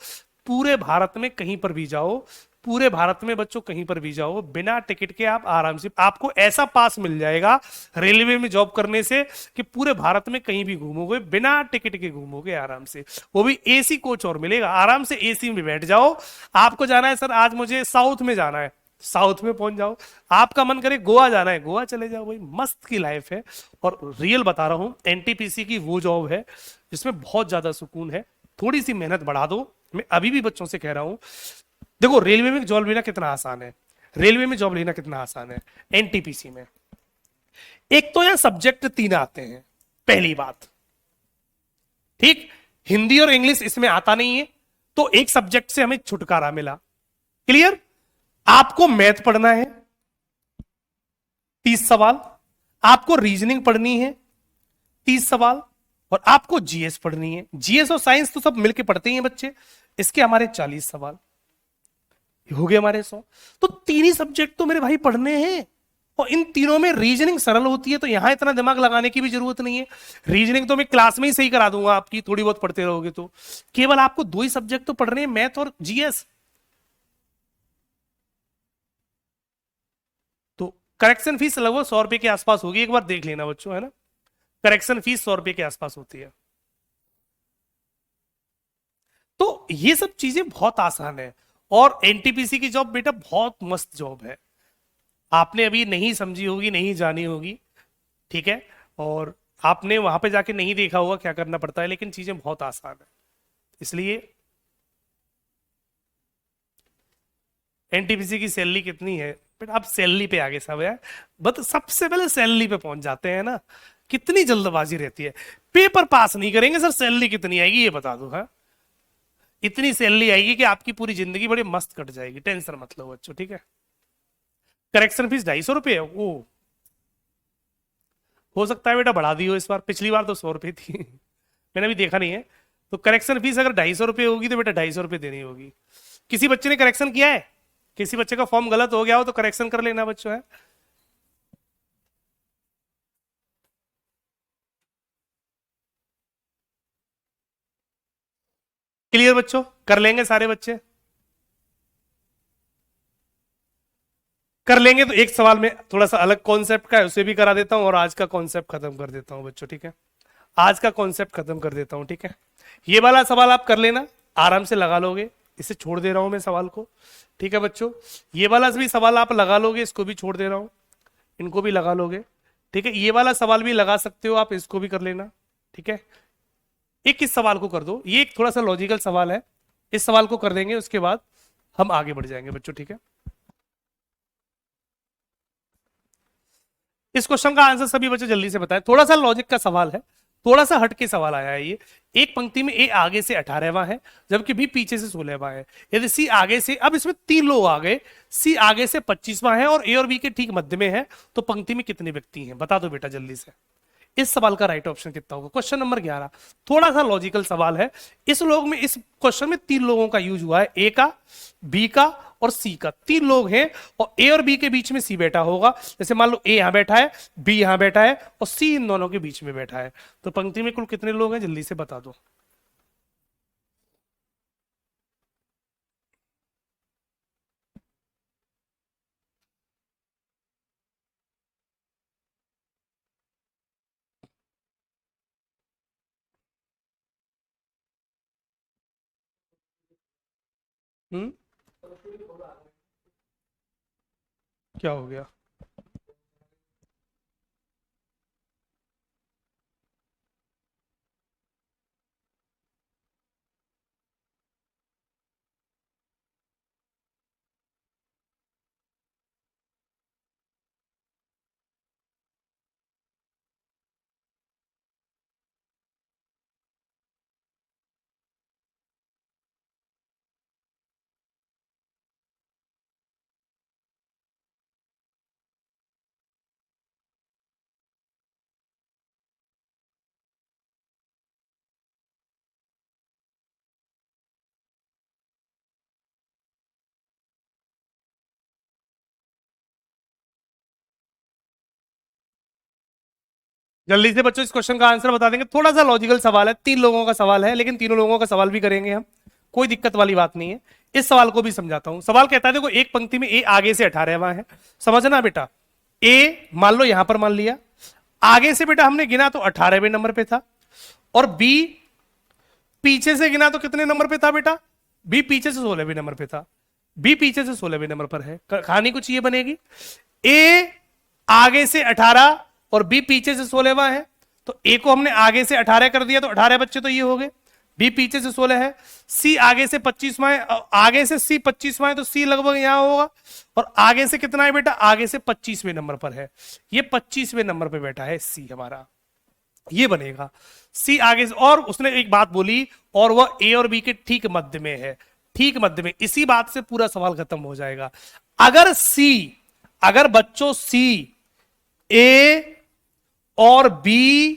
पूरे भारत में कहीं पर भी जाओ, पूरे भारत में बच्चों कहीं पर भी जाओ, बिना टिकट के आप आराम से, आपको ऐसा पास मिल जाएगा रेलवे में जॉब करने से कि पूरे भारत में कहीं भी घूमोगे, बिना टिकट के घूमोगे आराम से, वो भी एसी कोच और मिलेगा, आराम से एसी में बैठ जाओ। आपको जाना है सर आज मुझे साउथ में जाना है, साउथ में पहुंच जाओ। आपका मन करे गोवा जाना है, गोवा चले जाओ भाई, मस्त की लाइफ है। और रियल बता रहा हूं, एनटीपीसी की वो जॉब है जिसमें बहुत ज्यादा सुकून है। थोड़ी सी मेहनत बढ़ा दो, मैं अभी भी बच्चों से कह रहा हूं। देखो रेलवे में जॉब लेना कितना आसान है, रेलवे में जॉब लेना कितना आसान है, एनटीपीसी में एक तो यहां सब्जेक्ट 3 आते हैं, पहली बात, ठीक, हिंदी और इंग्लिश इसमें आता नहीं है, तो एक सब्जेक्ट से हमें छुटकारा मिला। क्लियर। आपको मैथ पढ़ना है 30 सवाल, आपको रीजनिंग पढ़नी है 30 सवाल, और आपको जीएस पढ़नी है। जीएस और साइंस तो सब मिलके पढ़ते ही हैं बच्चे, इसके हमारे 40 सवाल हो गए हमारे 100। तो 3 ही सब्जेक्ट तो मेरे भाई पढ़ने हैं, और इन तीनों में रीजनिंग सरल होती है, तो यहां इतना दिमाग लगाने की भी जरूरत नहीं है। रीजनिंग तो मैं क्लास में ही सही करा दूंगा आपकी, थोड़ी बहुत पढ़ते रहोगे तो। केवल आपको 2 ही सब्जेक्ट तो पढ़ने हैं, मैथ और जीएस। तो करेक्शन फीस लगभग 100 रुपए के आसपास होगी, एक बार देख लेना बच्चों, है ना। करेक्शन फीस 100 रुपए के आसपास होती है। तो ये सब चीजें बहुत आसान है, और एनटीपीसी की जॉब बेटा बहुत मस्त जॉब है। आपने अभी नहीं समझी होगी, नहीं जानी होगी, ठीक है, और आपने वहां पे जाके नहीं देखा होगा क्या करना पड़ता है, लेकिन चीजें बहुत आसान है। इसलिए एनटीपीसी की सैलरी कितनी है बेटा, आप सैलरी पे आगे सब है, बस सबसे पहले सैलरी पे पहुंच जाते हैं ना। कितनी जल्दबाजी रहती है, पेपर पास नहीं करेंगे सर सैलरी कितनी आएगी ये बता दो। हाँ, इतनी सैलरी आएगी कि आपकी पूरी जिंदगी बड़ी मस्त कट जाएगी, टेंशन मत लो बच्चों, ठीक है। करेक्शन फीस 250 रुपये है। ओ हो सकता है बेटा बढ़ा दी हो इस बार, पिछली बार तो 100 रुपये थी मैंने अभी देखा नहीं है। तो करेक्शन फीस अगर 250 रुपये होगी तो बेटा 250 रुपये देनी होगी। किसी बच्चे ने करेक्शन किया है? किसी बच्चे का फॉर्म गलत हो गया हो तो करेक्शन कर लेना बच्चों है। क्लियर बच्चों? कर लेंगे सारे बच्चे? कर लेंगे। तो एक सवाल में थोड़ा सा अलग कॉन्सेप्ट का है, उसे भी करा देता हूं और आज का कॉन्सेप्ट खत्म कर देता हूं बच्चों, ठीक है? आज का कॉन्सेप्ट खत्म कर देता हूं, ठीक है? ये वाला सवाल आप कर लेना, आराम से लगा लोगे। इसे छोड़ दे रहा हूं मैं सवाल को, ठीक है बच्चों? ये वाला भी सवाल आप लगा लोगे, इसको भी छोड़ दे रहा हूं, इनको भी लगा लोगे, ठीक है? ये वाला सवाल भी लगा सकते हो आप, इसको भी कर लेना, ठीक है? एक इस सवाल को कर दो, ये एक थोड़ा सा लॉजिकल सवाल है, इस सवाल को कर देंगे, उसके बाद हम आगे बढ़ जाएंगे बच्चों, ठीक है? इस क्वेश्चन का आंसर सभी बच्चे जल्दी से बताएं, थोड़ा सा लॉजिक का सवाल है, थोड़ा सा हटके सवाल आया है ये। एक पंक्ति में ए आगे से 18वां है जबकि बी पीछे से 16वां है। यदि सी आगे से, अब इसमें 3 लोग आ गए, सी आगे से 25वां है और ए और बी के ठीक मध्य में है, तो पंक्ति में कितने व्यक्ति हैं बता दो बेटा जल्दी से। इस सवाल का राइट ऑप्शन कितना होगा? क्वेश्चन नंबर 11, थोड़ा सा लॉजिकल सवाल है। इस क्वेश्चन में 3 लोगों का यूज हुआ है, ए का, बी का और सी का। 3 लोग हैं और ए और बी के बीच में सी बैठा होगा। जैसे मान लो ए यहां बैठा है, बी यहां बैठा है और सी इन दोनों के बीच में बैठा है, तो पंक्ति में कुल कितने लोग हैं जल्दी से बता दो। हम्म, क्या हो गया? जल्दी से बच्चों इस क्वेश्चन का आंसर बता देंगे। थोड़ा सा लॉजिकल सवाल है, 3 लोगों का सवाल है, लेकिन तीनों लोगों का सवाल भी करेंगे हम, कोई दिक्कत वाली बात नहीं है। इस सवाल को भी समझाता हूं। सवाल कहता है देखो, एक पंक्ति में ए आगे से 18वां है, समझना बेटा। ए मान लो यहां पर मान लिया, आगे से बेटा हमने गिना तो 18वें नंबर पे था, और बी पीछे से गिना तो कितने नंबर पे था बेटा? बी पीछे से 16वें नंबर पे था, बी पीछे से 16वें नंबर पर है। कहानी कुछ ये बनेगी, ए आगे से 18 और बी पीछे से 16वां है, तो ए को हमने आगे से 18 कर दिया तो 18 बच्चे तो ये हो गए, बी पीछे से 16 है, सी आगे से 25वां है, आगे से सी 25वां है तो सी लगभग यहां होगा, और आगे से कितना है बेटा? आगे से 25वें नंबर पर है, ये 25वें नंबर पर बैठा है सी हमारा, ये बनेगा सी आगे से। और उसने एक बात बोली, और वह ए और बी के ठीक मध्य में है, ठीक मध्य में, इसी बात से पूरा सवाल खत्म हो जाएगा। अगर सी, अगर बच्चों सी ए और बी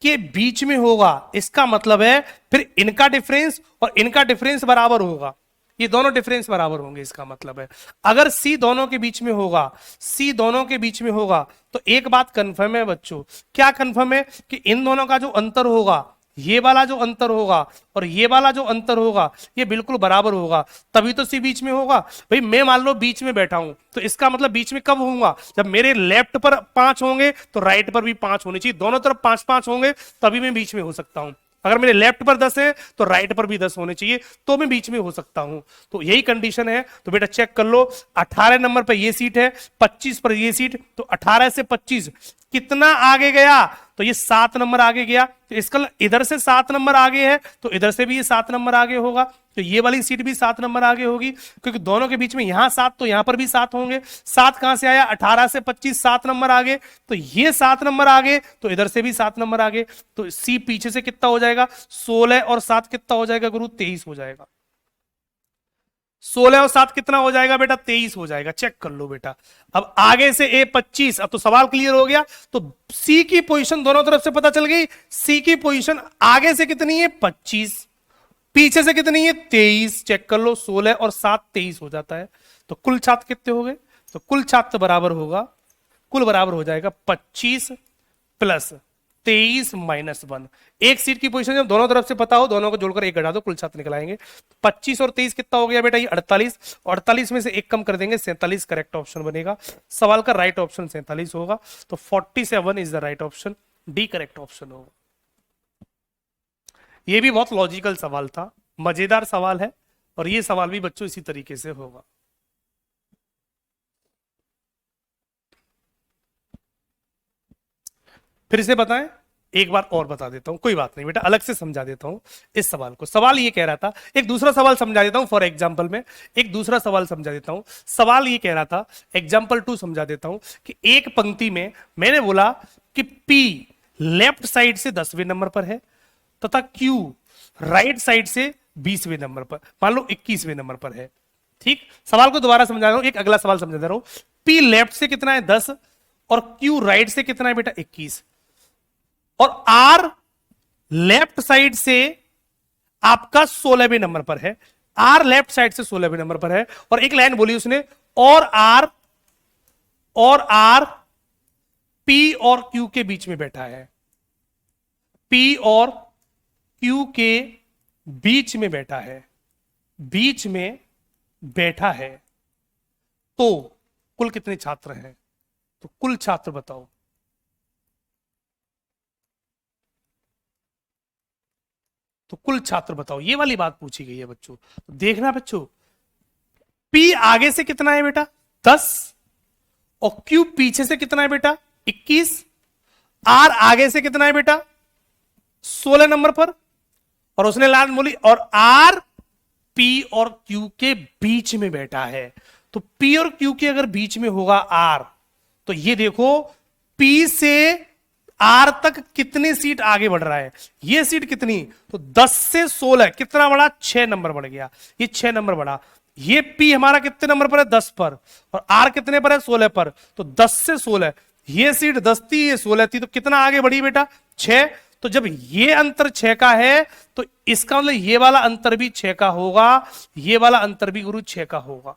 के बीच में होगा, इसका मतलब है फिर इनका डिफरेंस और इनका डिफरेंस बराबर होगा, ये दोनों डिफरेंस बराबर होंगे, इसका मतलब है अगर सी दोनों के बीच में होगा, सी दोनों के बीच में होगा, तो एक बात कंफर्म है बच्चों। क्या कंफर्म है? कि इन दोनों का जो अंतर होगा, ये वाला जो अंतर होगा और ये वाला जो अंतर होगा, ये बिल्कुल बराबर होगा, तभी तो सी बीच में होगा। भाई मैं मान लो बीच में बैठा हूं, तो इसका मतलब बीच में कब होऊंगा? जब मेरे लेफ्ट पर 5 होंगे तो राइट पर भी 5 होने चाहिए, दोनों तरफ 5-5 होंगे, तभी मैं बीच में हो सकता हूं। अगर मेरे लेफ्ट पर 10 है तो राइट पर भी 10 होने चाहिए, तो मैं बीच में हो सकता हूं। तो यही कंडीशन है। तो बेटा चेक कर लो, 18 नंबर पर ये सीट है, 25 पर ये सीट, तो 18 से 25 कितना आगे गया? तो ये 7 नंबर आगे गया। तो इसका इधर से 7 नंबर आगे है, तो इधर से भी ये 7 नंबर आगे होगा, तो ये वाली सीट भी 7 नंबर आगे होगी, क्योंकि दोनों के बीच में यहां 7 तो यहां पर भी 7 होंगे। 7 कहां से आया? 18 से 25 7 नंबर आगे, तो ये 7 नंबर आगे, तो इधर से भी 7 नंबर आगे, तो सी पीछे से कितना हो जाएगा? 16 और 7 कितना हो जाएगा गुरु? 23 हो जाएगा। 16 और 7 कितना हो जाएगा बेटा? 23 हो जाएगा। चेक कर लो बेटा। अब आगे से ए 25। अब तो सवाल क्लियर हो गया। तो सी की पोजीशन दोनों तरफ से पता चल गई। सी की पोजीशन आगे से कितनी है? 25। पीछे से कितनी है? 23। चेक कर लो, 16 और 7 23 हो जाता है। तो कुल छात्र कितने हो गए? तो कुल छात्र बराबर होगा, कुल बराबर हो जाएगा 25 प्लस 23 माइनस 1। एक सीट की पोजीशन जब दोनों तरफ से पता हो, दोनों को जोड़कर एक घटा दो, कुल छात्र निकल आएंगे। 25 और 23 कितना हो गया बेटा? ये 48। 48 में से एक कम कर देंगे, 47 करेक्ट ऑप्शन बनेगा। सवाल का राइट ऑप्शन 47 होगा। तो 47 is the right option, D correct option होगा। ये भी बहुत लॉजिकल सवाल था, मजेदार सवाल है, और ये सवाल भी बच्चों इसी तरीके से होगा। फिर से बताएं, एक बार और बता देता हूं, कोई बात नहीं बेटा, अलग से समझा देता हूं इस सवाल को। सवाल ये कह रहा था, एक दूसरा सवाल समझा देता हूं फॉर एग्जांपल में, एक दूसरा सवाल समझा देता हूं। सवाल ये कह रहा था, एग्जांपल 2 समझा देता हूं, कि एक पंक्ति में मैंने बोला कि P लेफ्ट साइड से 10वें नंबर पर है तथा Q राइट साइड से 20वें नंबर पर, मान लो 21वें नंबर पर है। ठीक, सवाल को दोबारा समझा रहा हूं, एक अगला सवाल समझा रहा हूं। P लेफ्ट से कितना है? 10, और Q राइट से कितना है बेटा? 21, और R लेफ्ट साइड से आपका 16वें नंबर पर है। R लेफ्ट साइड से 16वें नंबर पर है, और एक लाइन बोली उसने, और R P और Q के बीच में बैठा है। P और Q के बीच में बैठा है, बीच में बैठा है। तो कुल कितने छात्र हैं? तो कुल छात्र बताओ। तो कुल छात्र बताओ, ये वाली बात पूछी गई है बच्चों। तो देखना बच्चों, P आगे से कितना है बेटा? 10, और Q पीछे से कितना है बेटा? 21। R आगे से कितना है बेटा? 16 नंबर पर, और उसने लाइन बोली, और R P और Q के बीच में बैठा है। तो P और Q के अगर बीच में होगा R, तो ये देखो P से R तक कितनी सीट आगे बढ़ रहा है? ये सीट कितनी? तो 10 से 16 कितना बढ़ा? 6 नंबर बढ़ गया, ये 6 नंबर बढ़ा। ये P हमारा कितने नंबर पर है? 10 पर, और R कितने पर है? 16 पर। तो 10 से 16, ये सीट 10 थी, ये 16 थी, तो कितना आगे बढ़ी बेटा? 6। तो जब ये अंतर 6 का है, तो इसका मतलब ये वाला अंतर भी 6 का होगा, ये वाला अंतर भी गुरु 6 का होगा।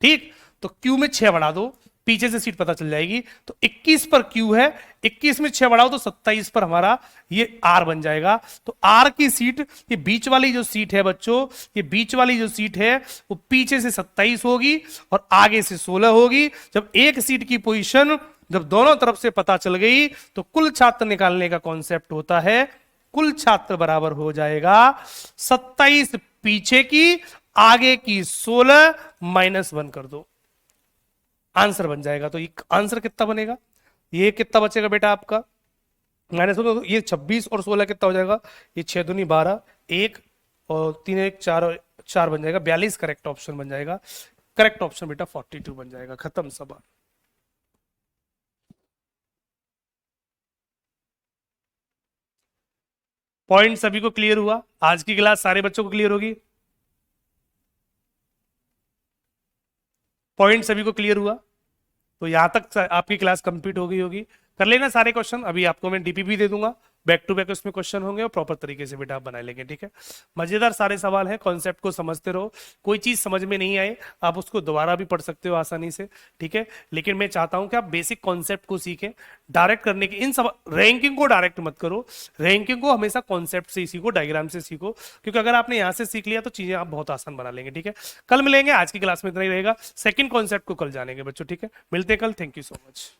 ठीक, तो Q में 6 बढ़ा दो, पीछे से सीट पता चल जाएगी। तो 21 पर Q है, 21 में 6 बढ़ाओ तो 27 पर हमारा ये R बन जाएगा। तो R की सीट, ये बीच वाली जो सीट है बच्चों, ये बीच वाली जो सीट है वो पीछे से 27 होगी और आगे से 16 होगी। जब एक सीट की पोजीशन जब दोनों तरफ से पता चल गई, तो कुल छात्र निकालने का कॉन्सेप्ट होता है, कुल छात्र बराबर हो जाएगा 27 पीछे की, आगे की 16 माइनस 1 कर दो, आंसर बन जाएगा। तो ये आंसर कितना बनेगा? ये कितना बचेगा बेटा आपका? माइनस, तो ये 26 और 16 कितना हो जाएगा? ये 6 दूनी 12, 1 और 3 1 4 और 4 बन जाएगा 42 करेक्ट ऑप्शन बन जाएगा। करेक्ट ऑप्शन बेटा 42 बन जाएगा। खत्म सवाल। पॉइंट सभी को क्लियर हुआ? आज की क्लास सारे बच्चों को क्लियर होगी? पॉइंट सभी को क्लियर हुआ? तो यहां तक आपकी क्लास कंप्लीट हो गई होगी। कर लेना सारे क्वेश्चन, अभी आपको मैं डीपीपी दे दूंगा, बैक टू बैक उसमें क्वेश्चन होंगे और प्रॉपर तरीके से बेटा आप बना लेंगे। ठीक है, मजेदार सारे सवाल हैं, कॉन्सेप्ट को समझते रहो। कोई चीज समझ में नहीं आए आप उसको दोबारा भी पढ़ सकते हो आसानी से। ठीक है, लेकिन मैं चाहता हूं कि आप बेसिक कॉन्सेप्ट को सीखें। डायरेक्ट करने की इन सब रैंकिंग को डायरेक्ट मत करो, रैंकिंग को हमेशा कॉन्सेप्ट से ही सीखो, डायग्राम से सीखो, क्योंकि अगर आपने यहां से सीख लिया तो चीजें आप बहुत आसान बना लेंगे। ठीक है, कल मिलेंगे, आज की क्लास में इतना ही रहेगा। सेकंड कॉन्सेप्ट को कल जानेंगे बच्चों। ठीक है, मिलते कल। Thank you so much.